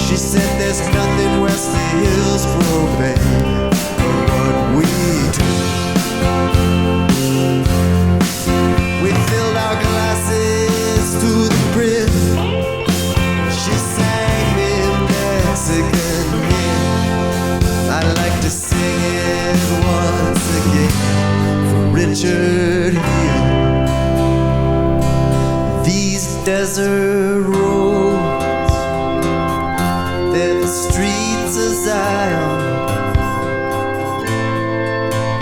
She said there's nothing west of Hillsborough, babe, but what we do. We filled our glasses to the brim. She sang me Mexican hymn. I'd like to sing it once again for Richard Hill. These desert roads, they're the streets of Zion,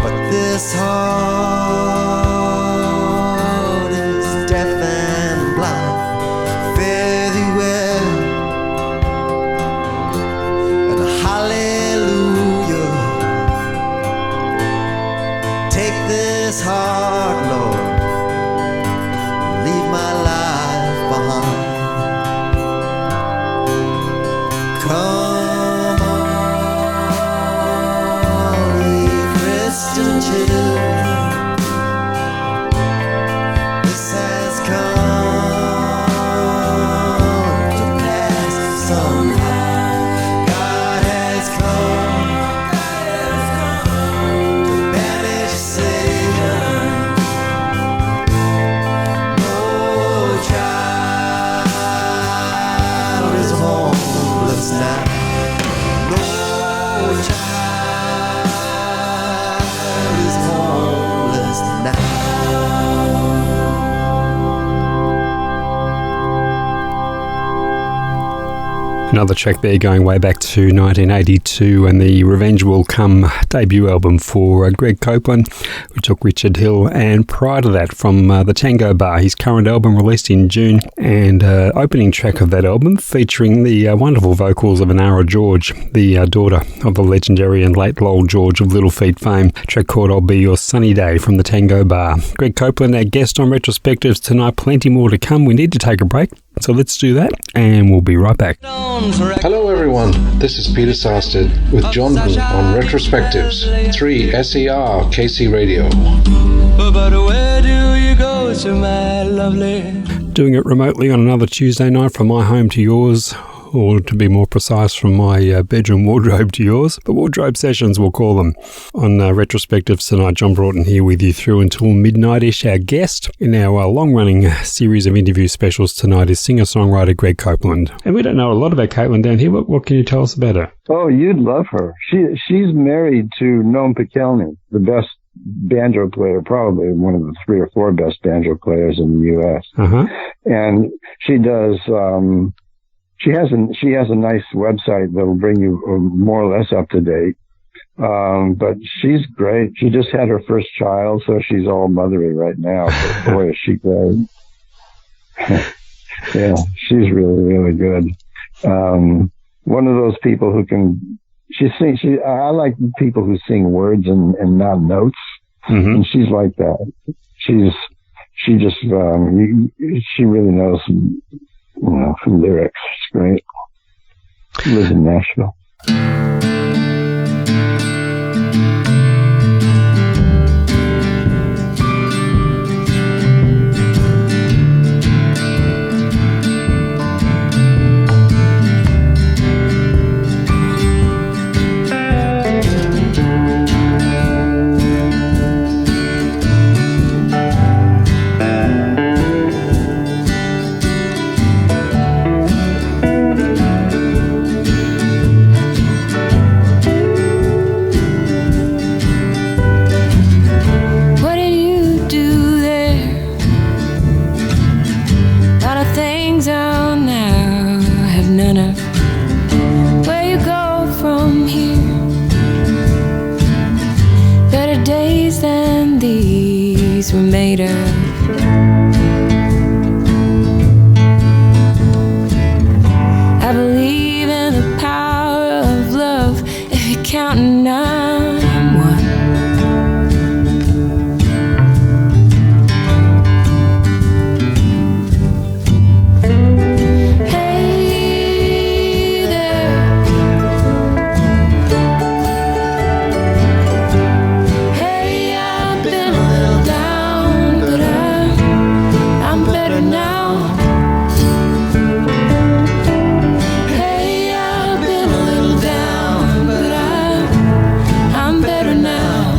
but this heart is deaf and blind. Fare thee well and hallelujah. Take this heart, Lord, leave my life behind. Come on, ye Christian children, this has come to pass somehow. God has come to banish Satan. No child is homeless now. No child is homeless now. Another track there going way back to 1982 and the Revenge Will Come debut album for Greg Copeland, who took Richard Hill, and prior to that from the Tango Bar, his current album released in June, and opening track of that album featuring the wonderful vocals of Anara George, the daughter of the legendary and late Lowell George of Little Feat fame, track called I'll Be Your Sunny Day from the Tango Bar. Greg Copeland, our guest on Retrospectives tonight. Plenty more to come. We need to take a break, so let's do that and we'll be right back. Hello everyone, this is Peter Sarsted with John Broughton on Retrospectives, 3SER KC Radio. But where do you go to, my lovely? Doing it remotely on another Tuesday night from my home to yours, or to be more precise, from my bedroom wardrobe to yours. The wardrobe sessions, we'll call them. On Retrospectives tonight, John Broughton here with you through until midnight-ish. Our guest in our long-running series of interview specials tonight is singer-songwriter Greg Copeland. And we don't know a lot about Caitlin down here. What can you tell us about her? Oh, you'd love her. She's married to Noam Pikelny, the best banjo player, probably one of the 3 or 4 best banjo players in the U.S. Uh-huh. And she does she has a nice website that'll bring you more or less up to date. But she's great. She just had her first child, so she's all mothery right now. But boy, is she great. Yeah, she's really, really good. One of those people who can, I like people who sing words and not notes. Mm-hmm. And she's like that. She really knows, some lyrics. It's great. She lives in Nashville. Were made of. I believe in the power of love. If you're counting, I'm one. Hey there. Hey, I've been a little down, but I'm better now. Hey, I've been a little down, but I'm better now.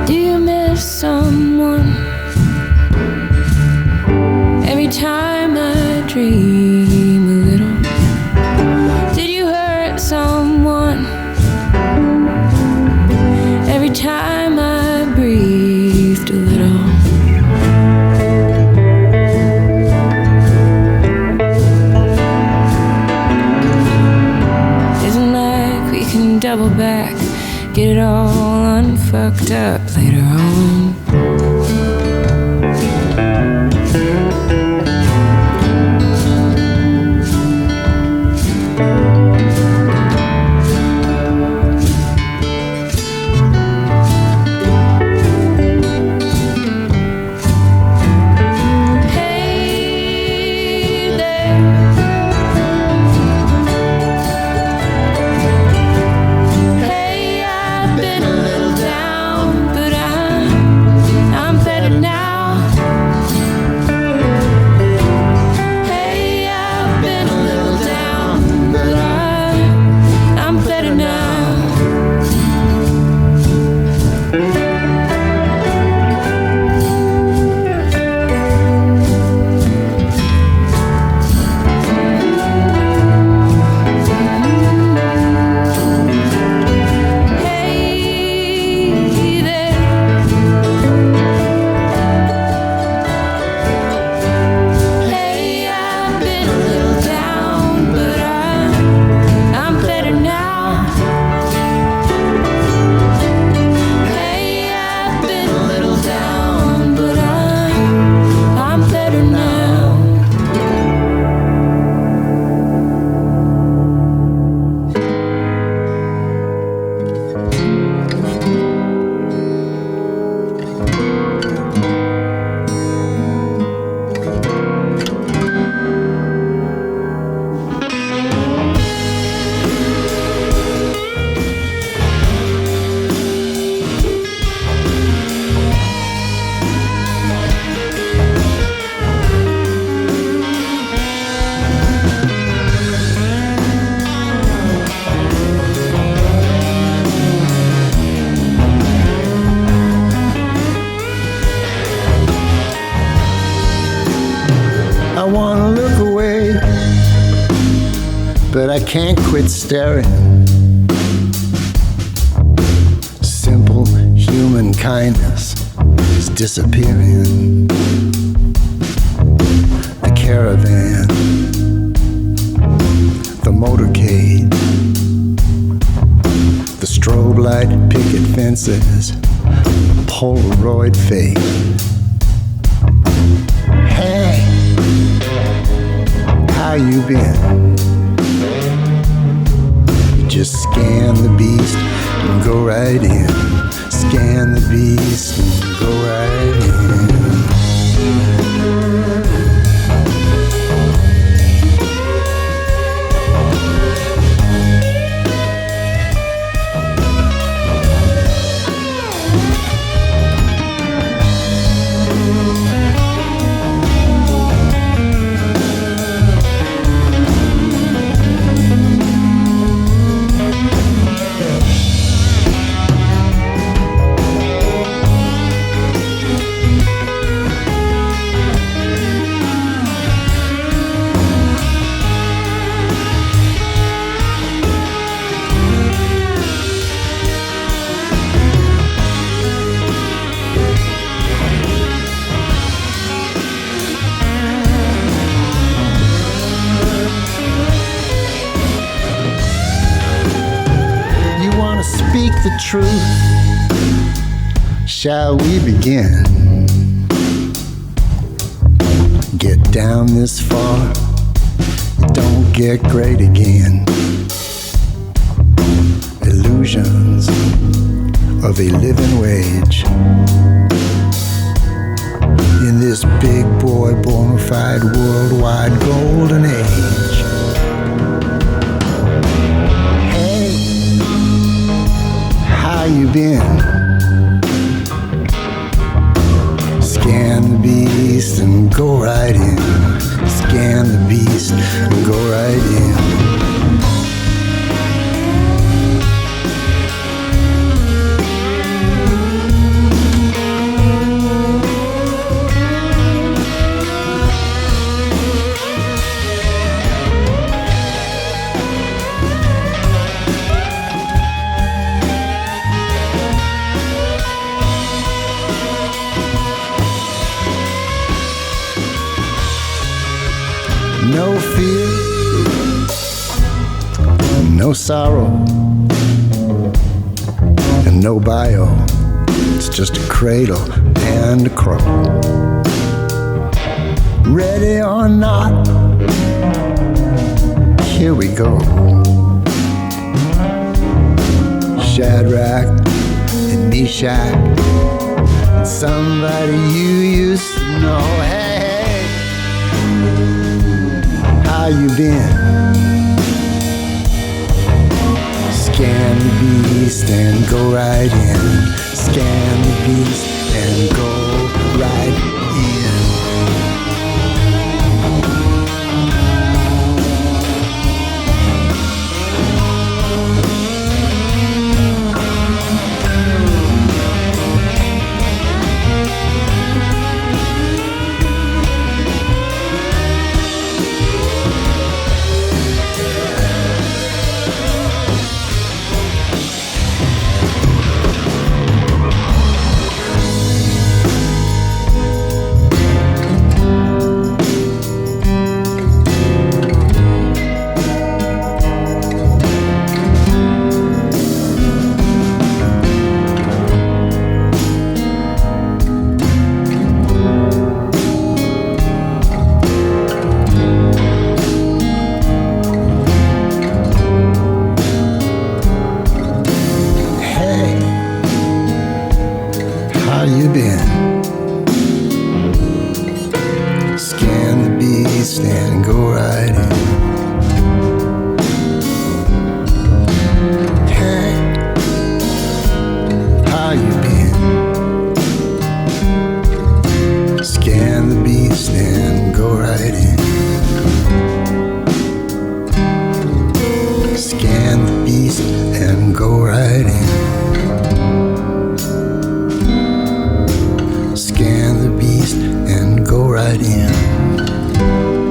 Do you miss someone? Every time I dream a little. Did you hurt someone? Every time I breathed a little. Isn't like we can double back, get it all unfucked up later on. Hey there. Hey, I've been a little down, but wanna look away, but I can't quit staring. Simple human kindness is disappearing. The caravan, the motorcade, the strobe light picket fences, Polaroid fade. Hey, how you been? You just scan the beast and go right in. Scan the beast and go right in. The truth, shall we begin? Get down this far, it don't get great again. Illusions of a living wage in this big boy bona fide worldwide golden age. How you been? Scan the beast and go right in. Scan the beast and go right in. No fear, no sorrow, and no bio. It's just a cradle and a crow. Ready or not, here we go. Shadrach and Meshach, and somebody you used to know. Hey, how you been? Scan the beast and go right in. Scan the beast and go right in. Scan the beast and go right in.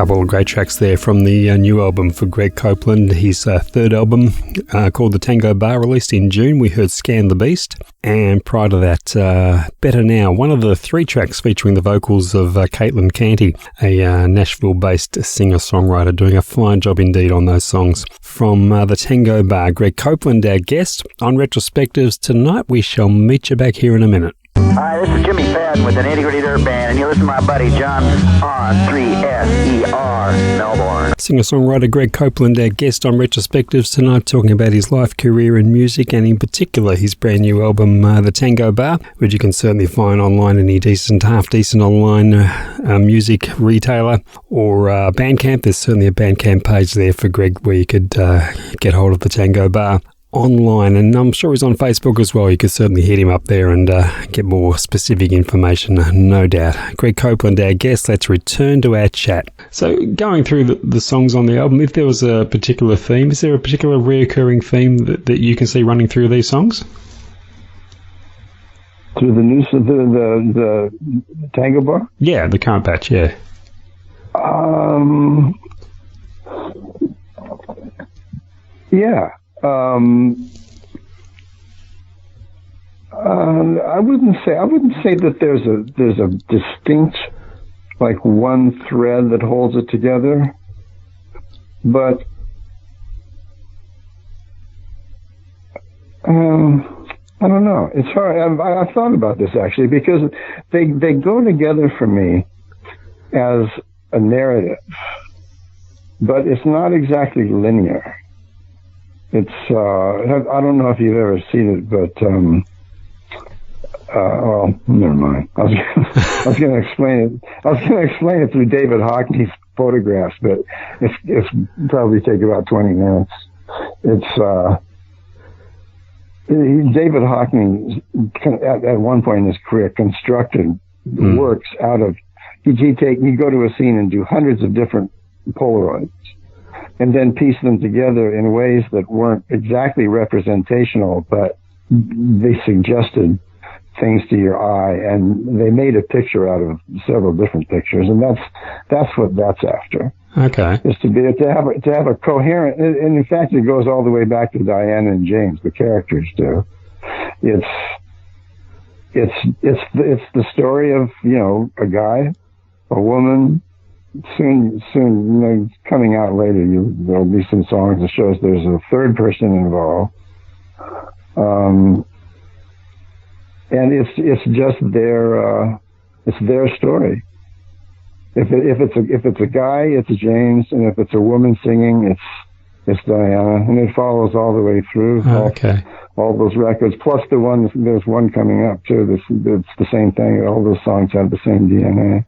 couple of great tracks there from the new album for Greg Copeland, his third album called The Tango Bar, released in June. We heard Scan the Beast, and prior to that, Better Now, one of the 3 tracks featuring the vocals of Caitlin Canty, a Nashville-based singer-songwriter doing a fine job indeed on those songs. From The Tango Bar, Greg Copeland, our guest on Retrospectives. Tonight we shall meet you back here in a minute. Hi, this is Jimmy Fadden with the Nitty Gritty Dirt Band, and you listen to my buddy John on 3SER, Melbourne. Singer-songwriter Greg Copeland, our guest on Retrospectives tonight, talking about his life, career in music, and in particular his brand new album, The Tango Bar, which you can certainly find online, any decent, half-decent online music retailer or Bandcamp. There's certainly a Bandcamp page there for Greg where you could get hold of The Tango Bar online, and I'm sure he's on Facebook as well. You could certainly hit him up there and get more specific information, no doubt. Greg Copeland, our guest. Let's return to our chat. So, going through the songs on the album, if there was a particular theme, is there a particular reoccurring theme that you can see running through these songs? Through the Tango Bar? Yeah, the current batch, yeah. Yeah. I wouldn't say that there's a distinct, like, one thread that holds it together, but I don't know. It's hard. I've thought about this actually, because they go together for me as a narrative, but it's not exactly linear. It's I don't know if you've ever seen it, but well, never mind. I was going to explain it. I was going to explain it through David Hockney's photographs, but it's probably take about 20 minutes. It's David Hockney at one point in his career constructed works out of he'd go to a scene and do hundreds of different Polaroids, and then piece them together in ways that weren't exactly representational, but they suggested things to your eye, and they made a picture out of several different pictures, and that's what that's after. Okay. Is to have a coherent, and in fact, it goes all the way back to Diana and James. The characters do. It's the story of, you know, a guy, a woman. Soon, you know, coming out later, there'll be some songs that shows there's a third person involved, and it's just their story. If it's a guy, it's James, and if it's a woman singing, it's Diana, and it follows all the way through. Okay. All those records, plus there's one coming up too. It's the same thing. All those songs have the same DNA.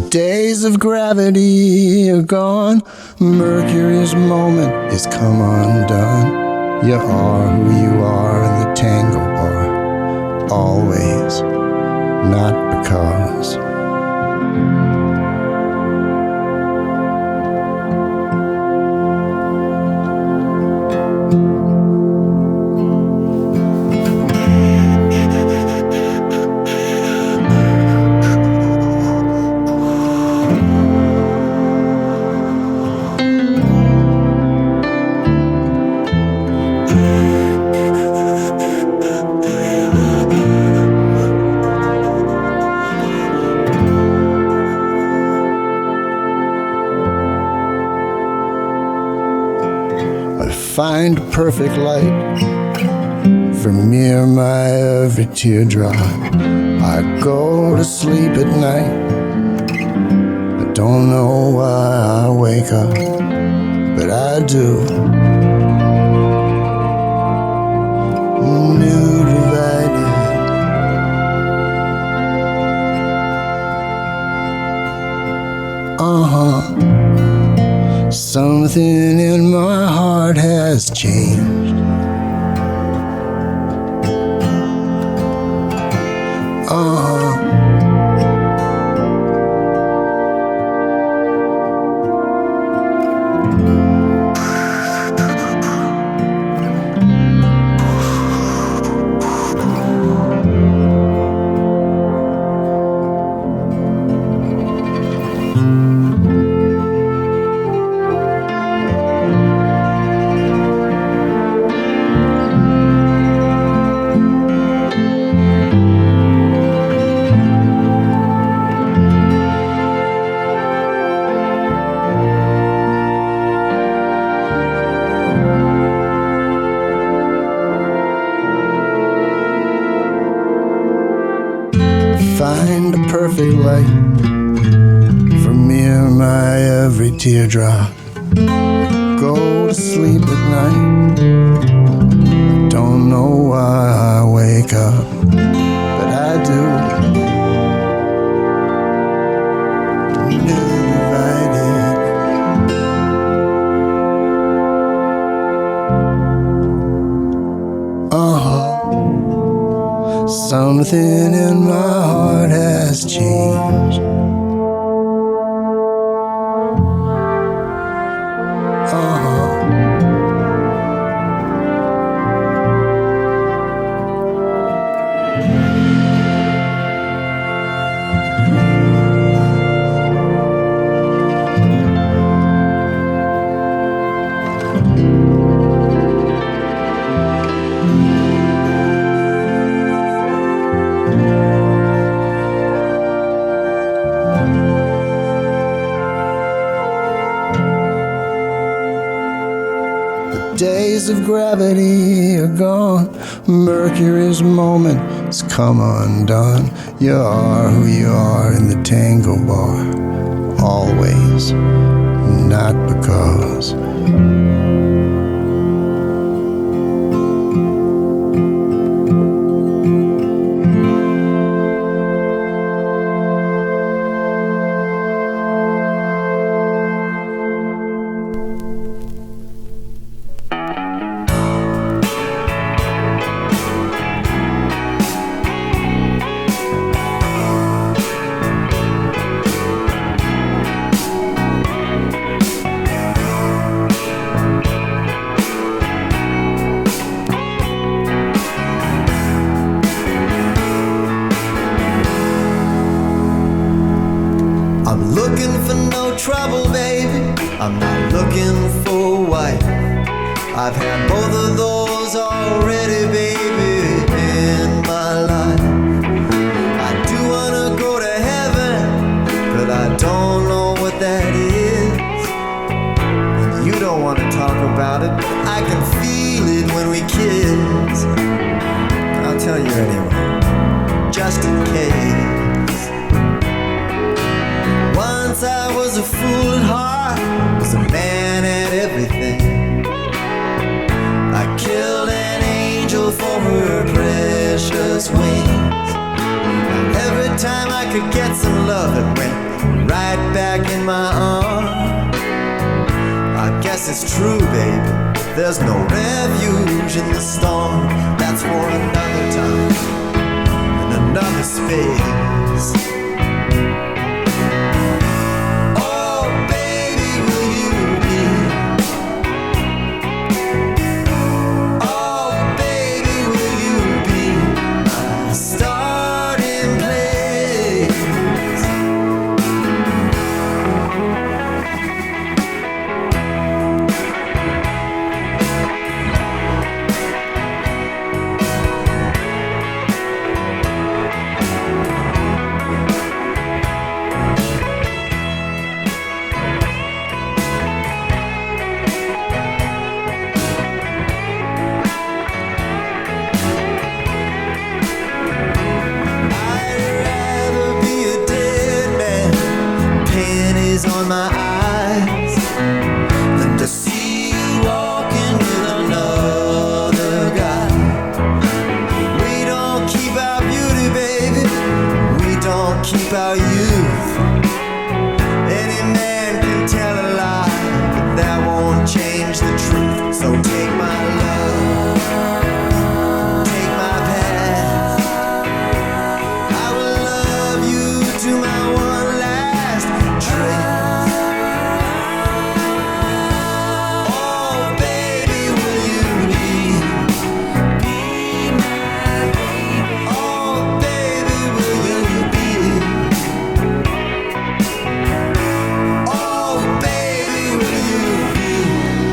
Days of gravity are gone. Mercury's moment is come undone. You are who you are in the tango bar. Always, not because. Find perfect light from near my every teardrop. I go to sleep at night. I don't know why I wake up, but I do. New divided. Something in my heart has changed. Find a perfect light for me and my every teardrop. Go to sleep at night. I don't know why I wake up, but I do. New divided. Something in my heart has changed. Days of gravity are gone. Mercury's moment has come undone. You are who you are in the tango bar. Always, not because. I'm looking for no trouble, baby. I'm not looking for a wife. I've had both of those already, baby, in my life. I do wanna go to heaven, but I don't know what that is. And you don't wanna talk about it, but I can feel it when we kiss. I'll tell you anyway, just in case. Once I was a fool at heart, was a man at everything. I killed an angel for her precious wings. And every time I could get some love, it went right back in my arms. I guess it's true, baby, there's no refuge in the storm. That's for another time, in another space.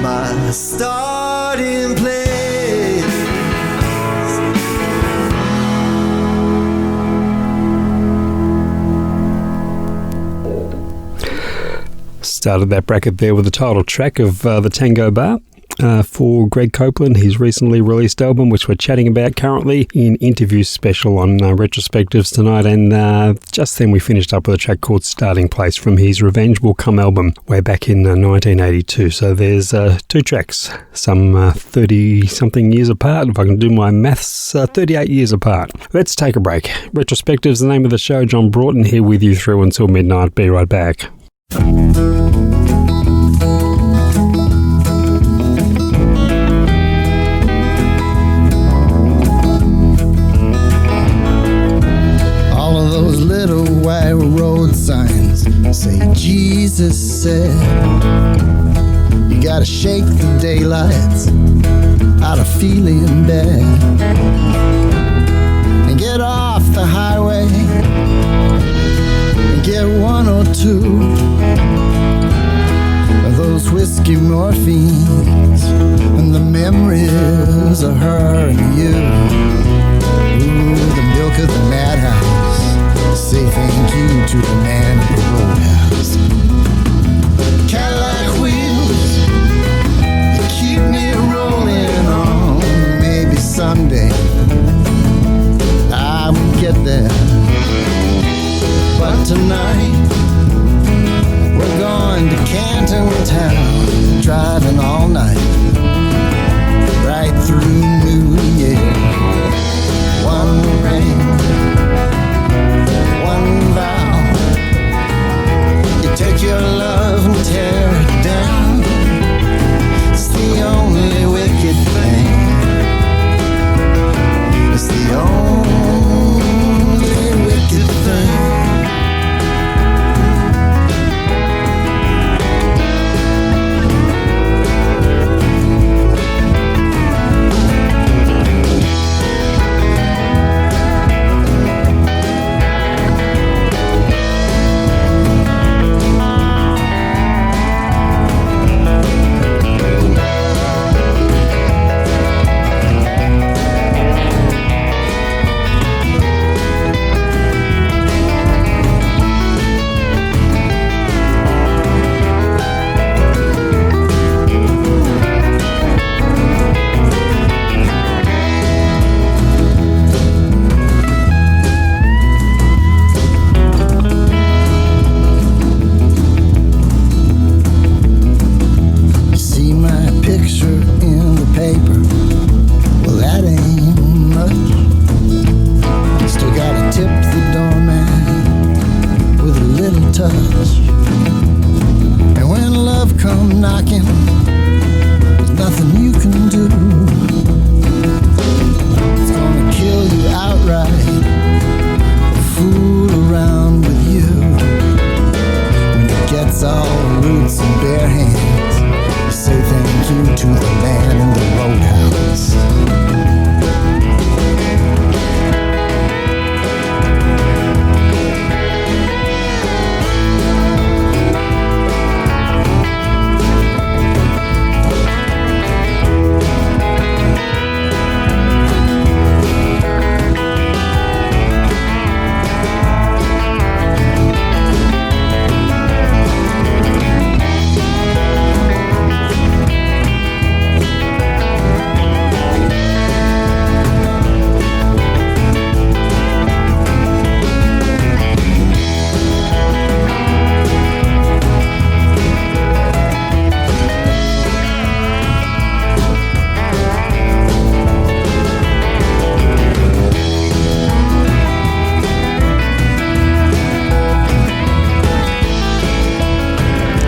my starting place. Started that bracket there with the title track of The Tango Bar. For Greg Copeland, his recently released album, which we're chatting about currently in interview special on Retrospectives tonight. And just then we finished up with a track called Starting Place from his Revenge Will Come album way back in 1982. So there's two tracks, some 30-something years apart. If I can do my maths, 38 years apart. Let's take a break. Retrospectives, the name of the show. John Broughton here with you through until midnight. Be right back. Those little white road signs say Jesus said, you gotta shake the daylights out of feeling bad and get off the highway and get 102 of those whiskey morphines and the memories of her and you. Ooh, the milk of the madhouse. Say thank you to the man at the roadhouse. Cadillac wheels, you keep me rolling on. Maybe someday I will get there, but tonight we're going to Canton Town, driving all night, right through New Year. One rain, one vow, you take your love and tear it down. It's the only wicked thing. It's the only wicked thing.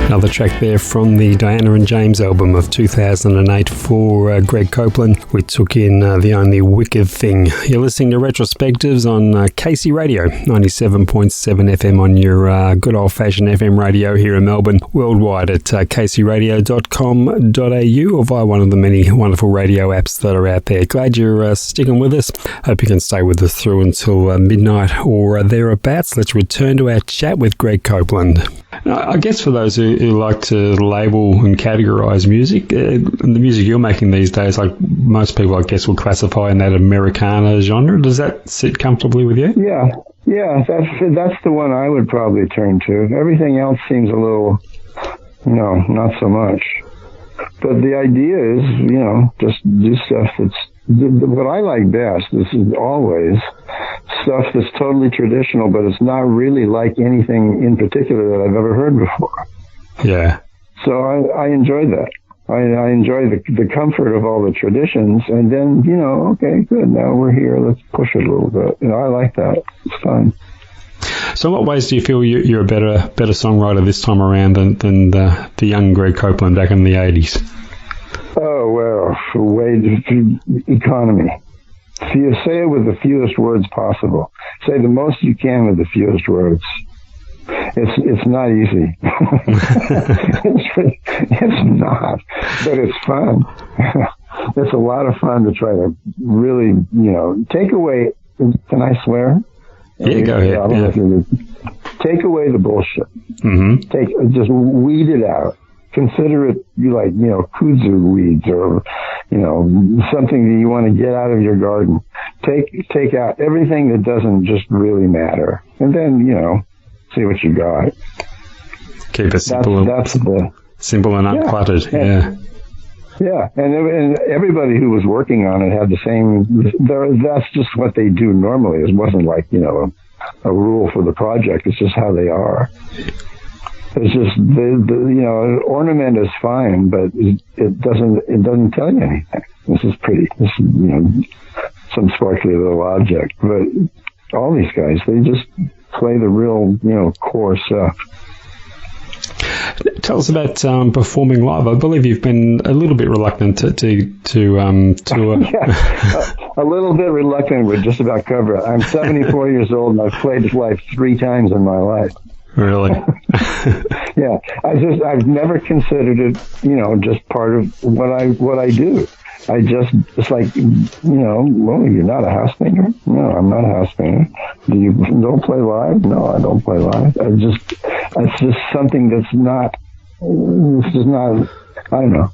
Another track there from the Diana and James album of 2008 for Greg Copeland. We took in The Only Wicked Thing. You're listening to Retrospectives on KC Radio, 97.7 FM on your good old-fashioned FM radio here in Melbourne, worldwide at kcradio.com.au or via one of the many wonderful radio apps that are out there. Glad you're sticking with us. Hope you can stay with us through until midnight or thereabouts. Let's return to our chat with Greg Copeland. Now, I guess for those who like to label and categorise music, the music you're making these days, like most people, I guess, will classify in that Americana genre. Does that sit comfortably with you? Yeah, that's the one I would probably turn to. Everything else seems a little, not so much. But the idea is, just do stuff that's, what I like best, this is always stuff that's totally traditional, but it's not really like anything in particular that I've ever heard before. Yeah. So I enjoy that. I enjoy the comfort of all the traditions, and then, okay, good, now we're here, let's push it a little bit. I like that. It's fun. So in what ways do you feel you're a better songwriter this time around than the young Greg Copeland back in the 80s? Oh, well, economy. Say it with the fewest words possible. Say the most you can with the fewest words. It's not easy. It's not, but it's fun. It's a lot of fun to try to really, take away. Can I swear? Yeah, go ahead. Yeah. Take away the bullshit. Mm-hmm. Just weed it out. Consider it like, kudzu weeds or, something that you want to get out of your garden. Take out everything that doesn't just really matter. And then, see what you got. Keep it simple. That's simple and uncluttered. Yeah. And everybody who was working on it had the same, that's just what they do normally. It wasn't like, a rule for the project. It's just how they are. It's just ornament is fine, but it doesn't tell you anything. This is pretty. This is some sparkly little object, but all these guys, they just play the real core stuff. Tell us about performing live. I believe you've been a little bit reluctant to tour. Yeah, a little bit reluctant would just about cover it. I'm 74 years old and I've played live 3 times in my life. Really? Yeah, I've never considered it, just part of what I do. It's like, well, you're not a house painter? No, I'm not a house painter. You don't play live? No, I don't play live. It's just something that's not, I don't know.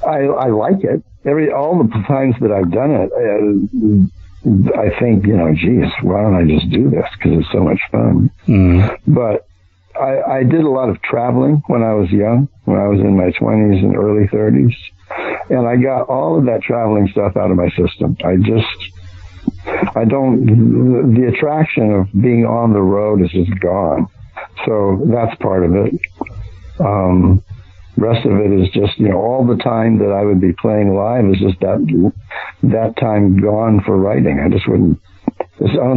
I like it. All the times that I've done it, I think, geez, why don't I just do this? Because it's so much fun. Mm. But I did a lot of traveling when I was young, when I was in my 20s and early 30s. And I got all of that traveling stuff out of my system. The attraction of being on the road is just gone. So that's part of it. Rest of it is just, all the time that I would be playing live is just that time gone for writing. I don't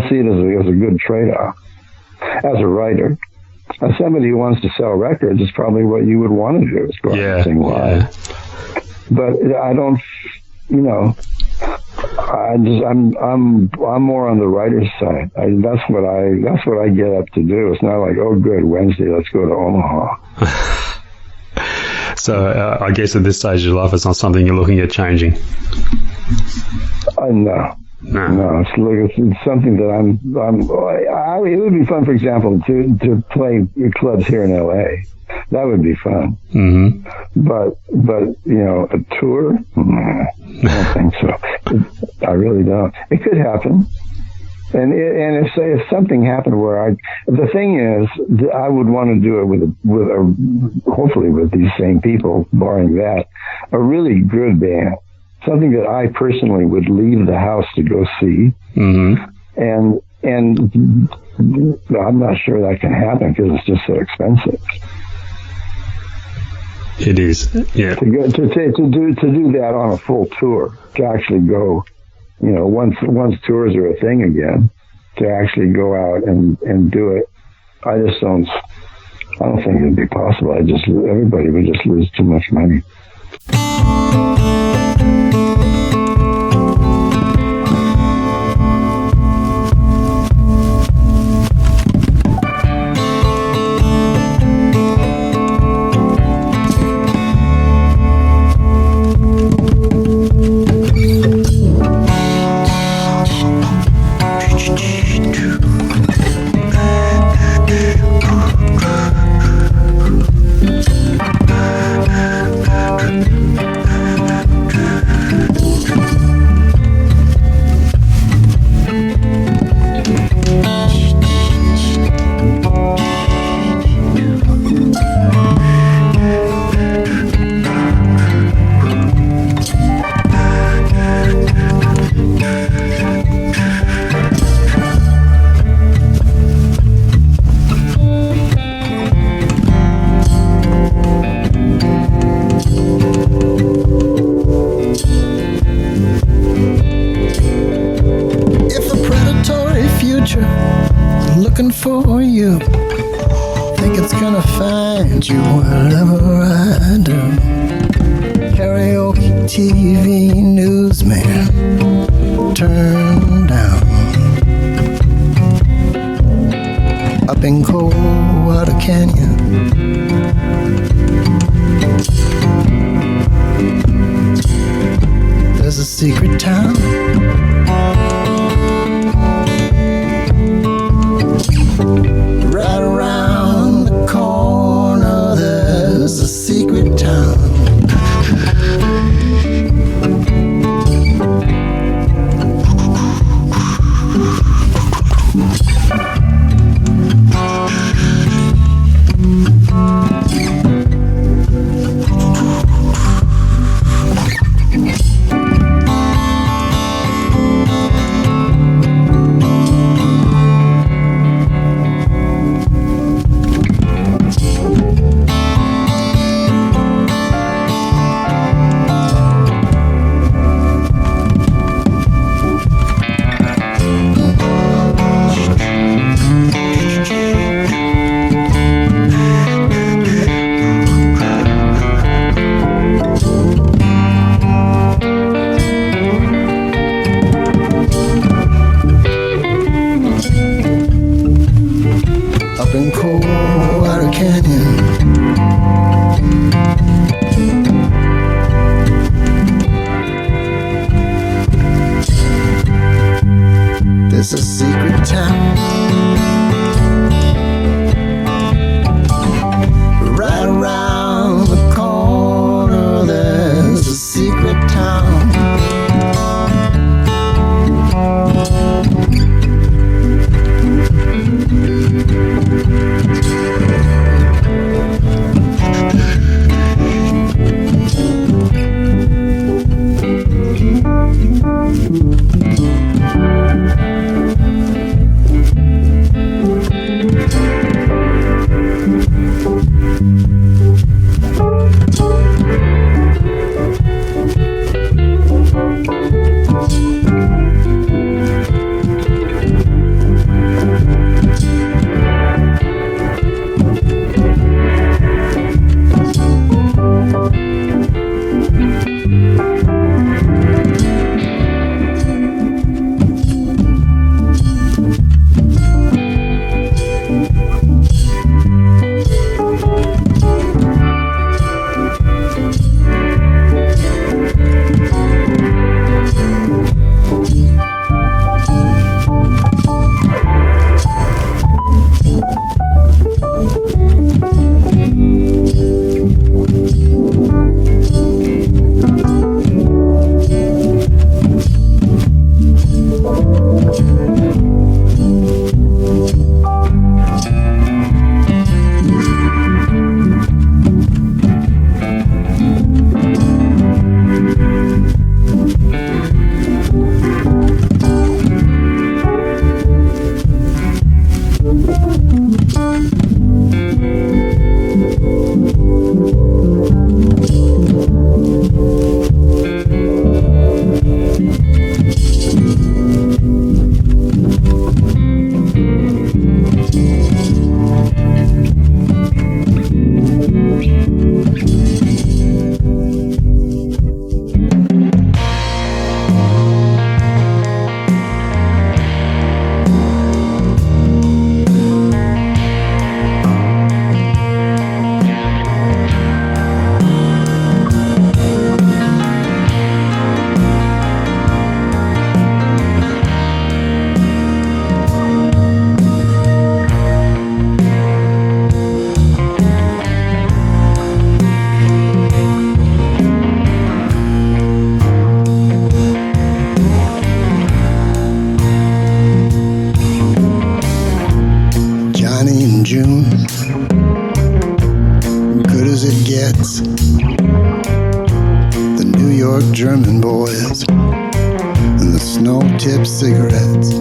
see it as a good trade-off as a writer. As somebody who wants to sell records, it's probably what you would want to do, is go out and sing live. Yeah. But I don't, I'm more on the writer's side. That's what I get up to do. It's not like, oh, good, Wednesday, let's go to Omaha. So I guess at this stage of your life, it's not something you're looking at changing. No. It's something that it would be fun, for example, to play clubs here in LA. That would be fun. Mm-hmm. But a tour? I don't think so. I really don't. It could happen. And if something happened where the thing is, I would want to do it hopefully with these same people, barring that, a really good band. Something that I personally would leave the house to go see. Mm-hmm. And I'm not sure that can happen because it's just so expensive. It is, yeah. To do that on a full tour, to actually go, once tours are a thing again, to actually go out and do it, I don't think it'd be possible. Everybody would just lose too much money. for you. Think it's gonna find you wherever I do. Karaoke, TV, newsman, turn down. Up in Coldwater Canyon, there's a secret town. Right around the corner, there's a secret town. There's a secret town right around the corner. There's a secret town. German boys and the snow-tipped cigarettes.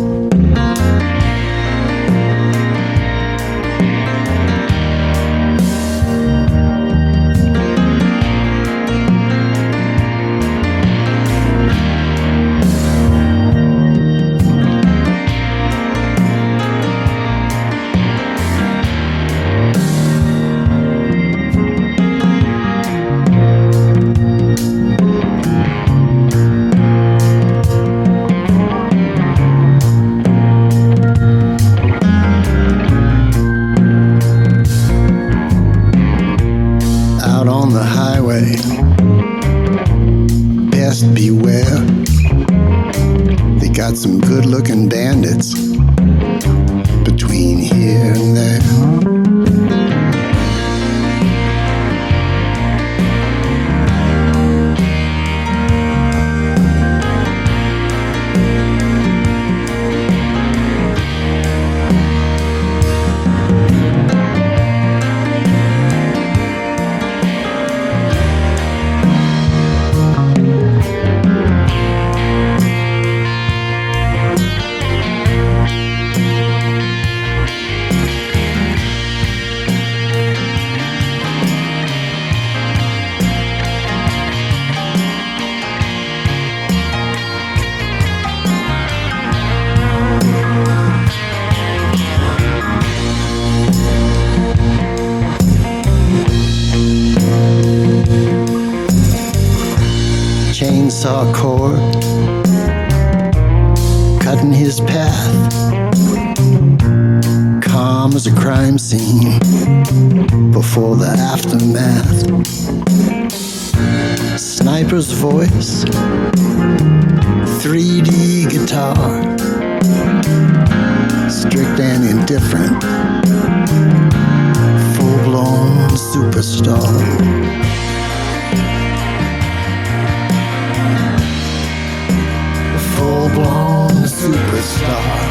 highway. Best beware. They got some good-looking bandits between here and there. Chainsaw cord cutting his path, calm as a crime scene before the aftermath. Sniper's voice, 3D guitar, strict and indifferent, full-blown superstar. Full-blown superstar.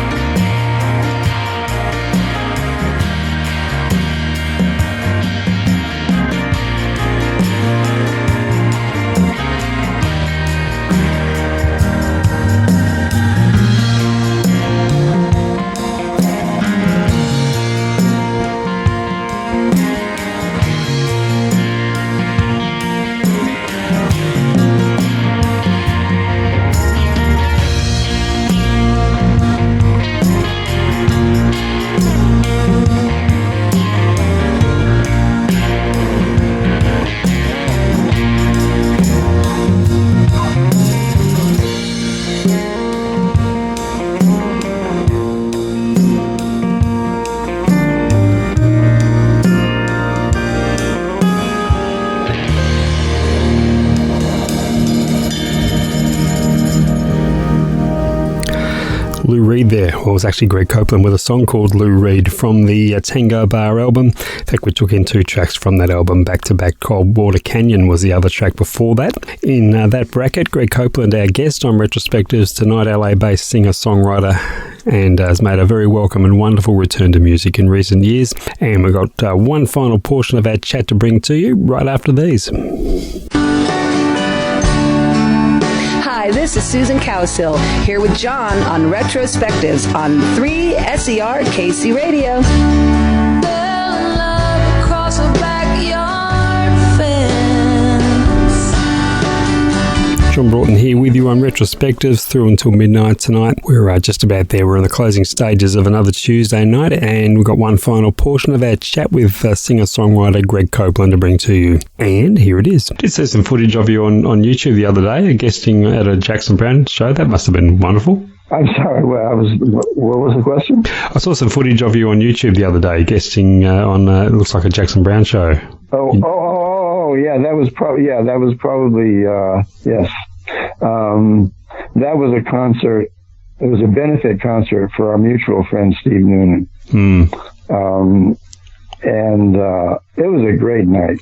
Lou Reed there. Well, it was actually Greg Copeland with a song called Lou Reed from the Tango Bar album. In fact, we took in two tracks from that album back to back. Cold Water Canyon was the other track before that. In that bracket, Greg Copeland, our guest on Retrospectives tonight, LA-based singer-songwriter, and has made a very welcome and wonderful return to music in recent years. And we've got one final portion of our chat to bring to you right after these. Hi, this is Susan Cowsill here with John on Retrospectives on 3SER KC Radio. John Broughton here with you on Retrospectives through until midnight tonight. We're just about there. We're in the closing stages of another Tuesday night, and we've got one final portion of our chat with singer-songwriter Greg Copeland to bring to you. And here it is. I did see some footage of you on YouTube the other day, guesting at a Jackson Browne show. That must have been wonderful. I'm sorry, what was the question? I saw some footage of you on YouTube the other day, guesting on, it looks like a Jackson Browne show. Oh, yeah, that was probably, yes. That was a concert. It was a benefit concert for our mutual friend, Steve Noonan. And it was a great night.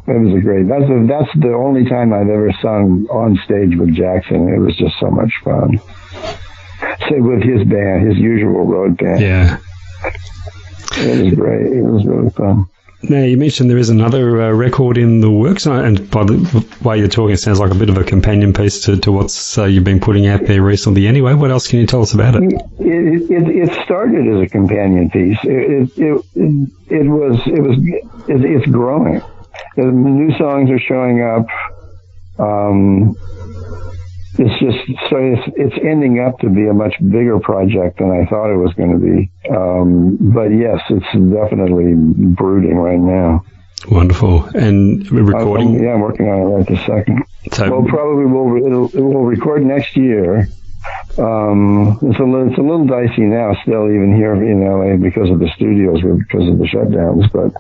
That's the only time I've ever sung on stage with Jackson. It was just so much fun. Say with his band, his usual road band. Yeah. It was great. It was really fun. Now, you mentioned there is another record in the works, and by the way you're talking, it sounds like a bit of a companion piece to what's you've been putting out there recently. Anyway, what else can you tell us about it? It started as a companion piece. It's growing. The new songs are showing up. It's just so it's ending up to be a much bigger project than I thought it was going to be. But yes, it's definitely brooding right now. Wonderful. And recording? I'm working on it right this second. So, well, probably it will record next year, It's a little dicey now, still, even here in LA, because of the studios, because of the shutdowns. But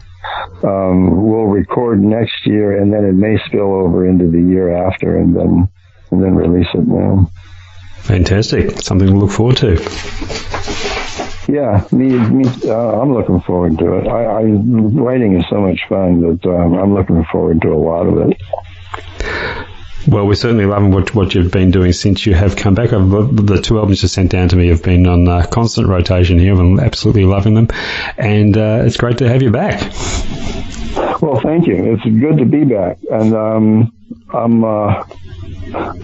we'll record next year, and then it may spill over into the year after, and then release it now. Fantastic! Something to look forward to. Yeah, I'm looking forward to it. Writing is so much fun that I'm looking forward to a lot of it. Well, we're certainly loving what you've been doing since you have come back. The 2 albums you sent down to me have been on constant rotation here. I'm absolutely loving them, and it's great to have you back. Well, thank you. It's good to be back, and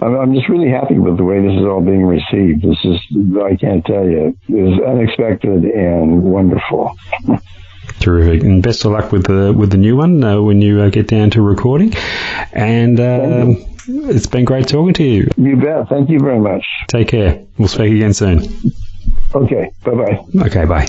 I'm just really happy with the way this is all being received. This is, I can't tell you, it is unexpected and wonderful. Terrific, and best of luck with the new one when you get down to recording. And it's been great talking to you. You bet. Thank you very much. Take care. We'll speak again soon. Okay. Bye-bye. Okay, bye.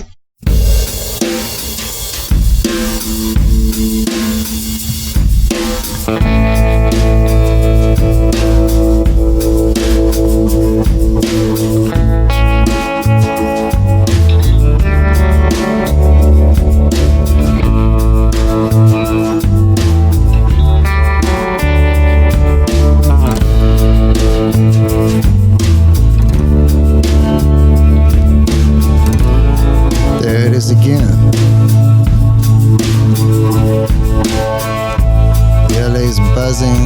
There it is again. LA's buzzing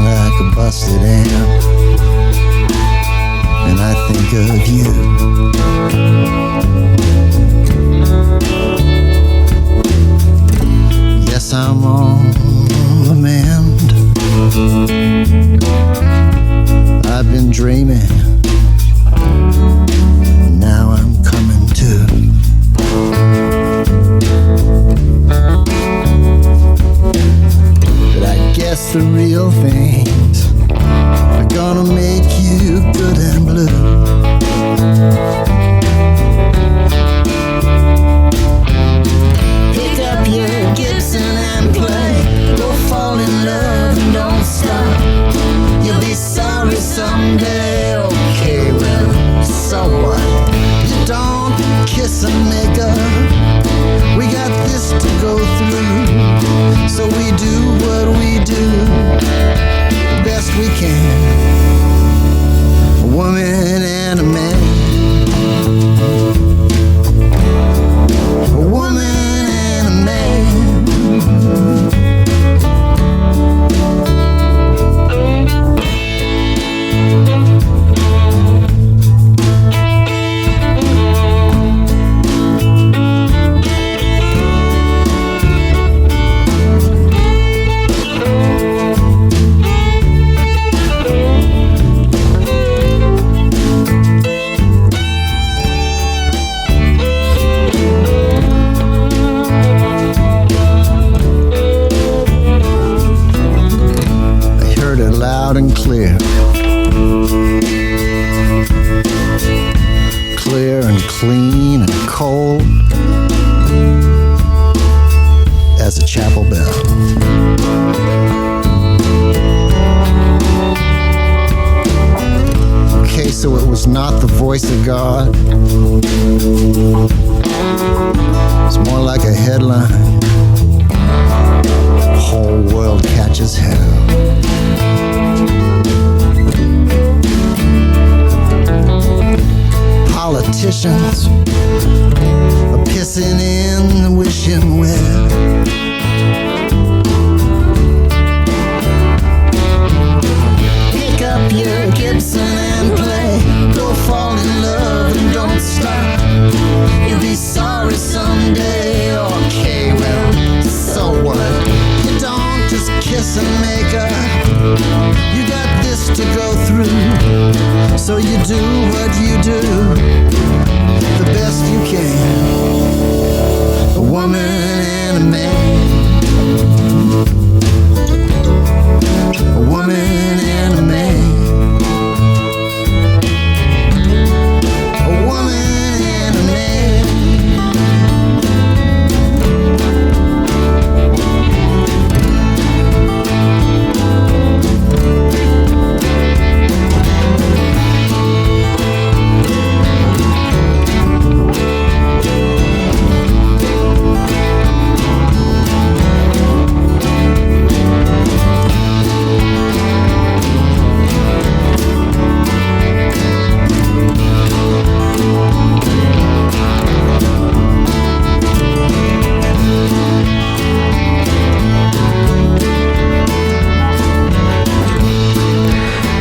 like a busted amp, and I think of you. Yes, I'm on the mend. I've been dreaming, now I'm coming to. But I guess the real things are gonna make you good and blue. Pick up your Gibson and play. Go fall in love and don't stop. You'll be sorry someday. Okay, well, so what? You don't kiss and make up. We got this to go through, so we do what we do the best we can. A woman and a man. A woman and a man. Loud and clear, clear and clean and cold as a chapel bell. Okay, so it was not the voice of God. It's more like a headline. The whole world catches hell. Politicians are pissing in the wishing well. Pick up your Gibson and play. Go fall in love and don't stop. You'll be sorry someday. Okay, well, so what? You don't just kiss and make up. You got this to go through, so you do what you do the best you can. A woman and a man. A woman and a man. A woman and a man.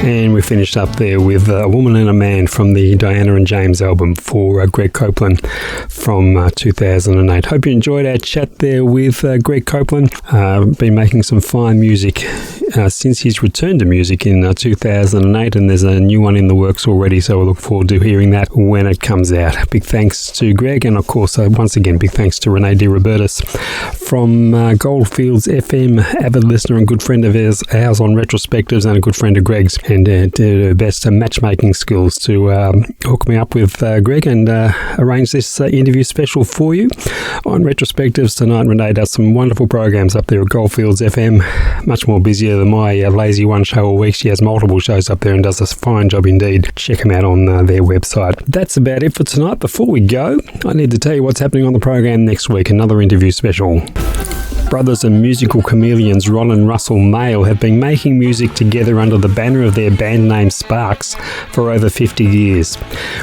And we finished up there with A Woman and a Man from the Diana and James album for Greg Copeland from 2008. Hope you enjoyed our chat there with Greg Copeland. Been making some fine music since he's returned to music in 2008, and there's a new one in the works already, so we look forward to hearing that when it comes out. Big thanks to Greg, and of course, once again, big thanks to Renee De Robertis from Goldfields FM, avid listener and good friend of ours on Retrospectives, and a good friend of Greg's, and did her best matchmaking skills to hook me up with Greg and arrange this interview special for you. On Retrospectives tonight, Renee does some wonderful programs up there at Goldfields FM, much more busier than my lazy one show a week. She has multiple shows up there and does a fine job indeed. Check them out on their website. That's about it for tonight. Before we go, I need to tell you what's happening on the program next week, another interview special. Brothers and musical chameleons Ron and Russell Mail have been making music together under the banner of their band name Sparks for over 50 years.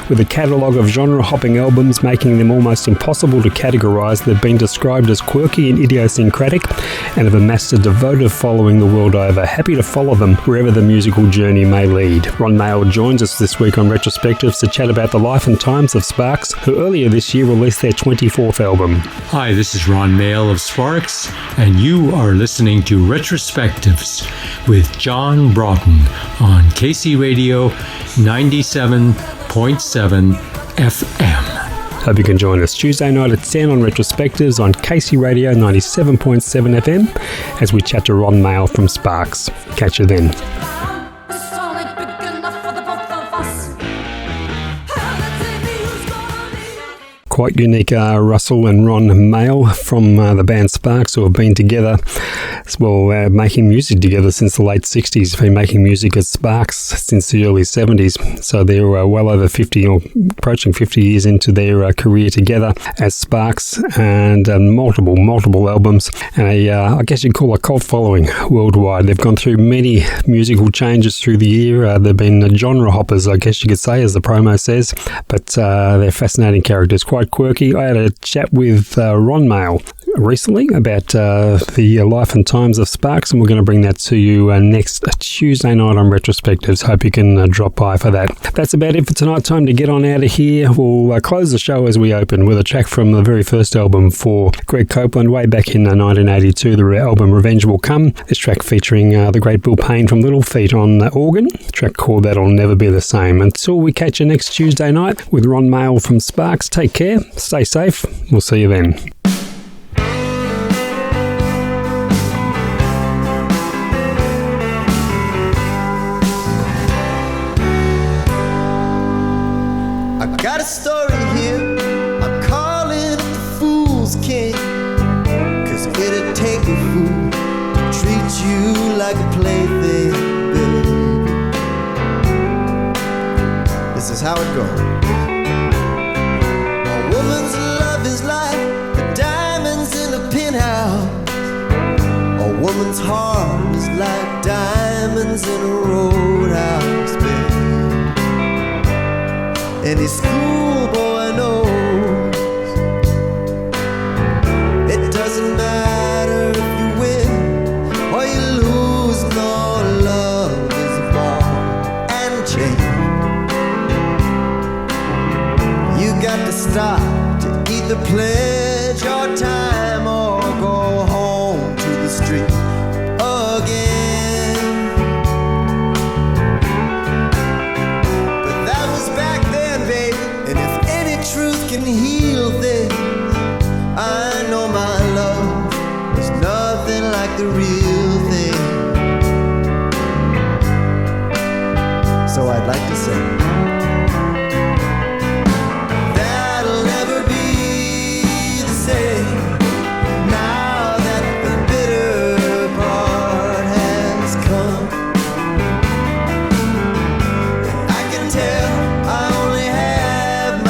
With a catalogue of genre-hopping albums making them almost impossible to categorise, they've been described as quirky and idiosyncratic and have amassed a devoted following the world over. Happy to follow them wherever the musical journey may lead. Ron Mail joins us this week on Retrospectives to chat about the life and times of Sparks, who earlier this year released their 24th album. Hi, this is Ron Mail of Sparks, and you are listening to Retrospectives with John Broughton on KC Radio 97.7 FM. Hope you can join us Tuesday night at 10 on Retrospectives on KC Radio 97.7 FM as we chat to Ron Mail from Sparks. Catch you then. Quite unique, Russell and Ron Mail from the band Sparks, who have been together, making music together since the late 60s. Been making music at Sparks since the early 70s, so they're well over 50 or approaching 50 years into their career together as Sparks, and multiple albums, and I guess you'd call a cult following worldwide. They've gone through many musical changes through the year. They've been genre hoppers, I guess you could say, as the promo says, but they're fascinating characters, quite quirky. I had a chat with Ron Mail recently about the life and times of Sparks, and we're going to bring that to you next Tuesday night on Retrospectives. Hope you can drop by for that. That's about it for tonight. Time to get on out of here. We'll close the show as we open with a track from the very first album for Greg Copeland way back in 1982, the album Revenge Will Come. This track featuring the great Bill Payne from Little Feat on organ. A track called That'll Never Be the Same. Until we catch you next Tuesday night with Ron Mail from Sparks, take care, stay safe, we'll see you then. Got a story here, I'm calling it the Fool's King, 'cause it'd take a fool to treat you like a plaything, baby. This is how it goes. A woman's love is like the diamonds in a penthouse. A woman's heart is like diamonds in a roadhouse, baby. Any schoolboy knows it doesn't matter if you win or you lose. No, love is a ball and chain. You got to stop to either pledge your time or go home to the street again. Truth can heal this. I know my love is nothing like the real thing. So I'd like to say that'll never be the same. Now that the bitter part has come, I can tell I only have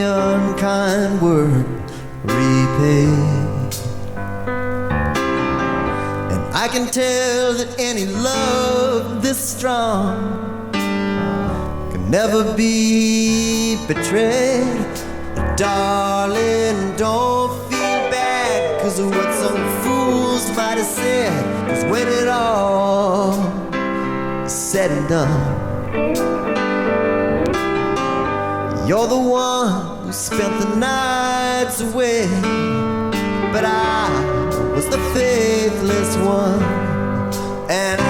unkind word repaid. And I can tell that any love this strong can never be betrayed. Darling, don't feel bad, 'cause of what some fools might have said. 'Cause when it all is said and done, you're the one who spent the nights away, but I was the faithless one. And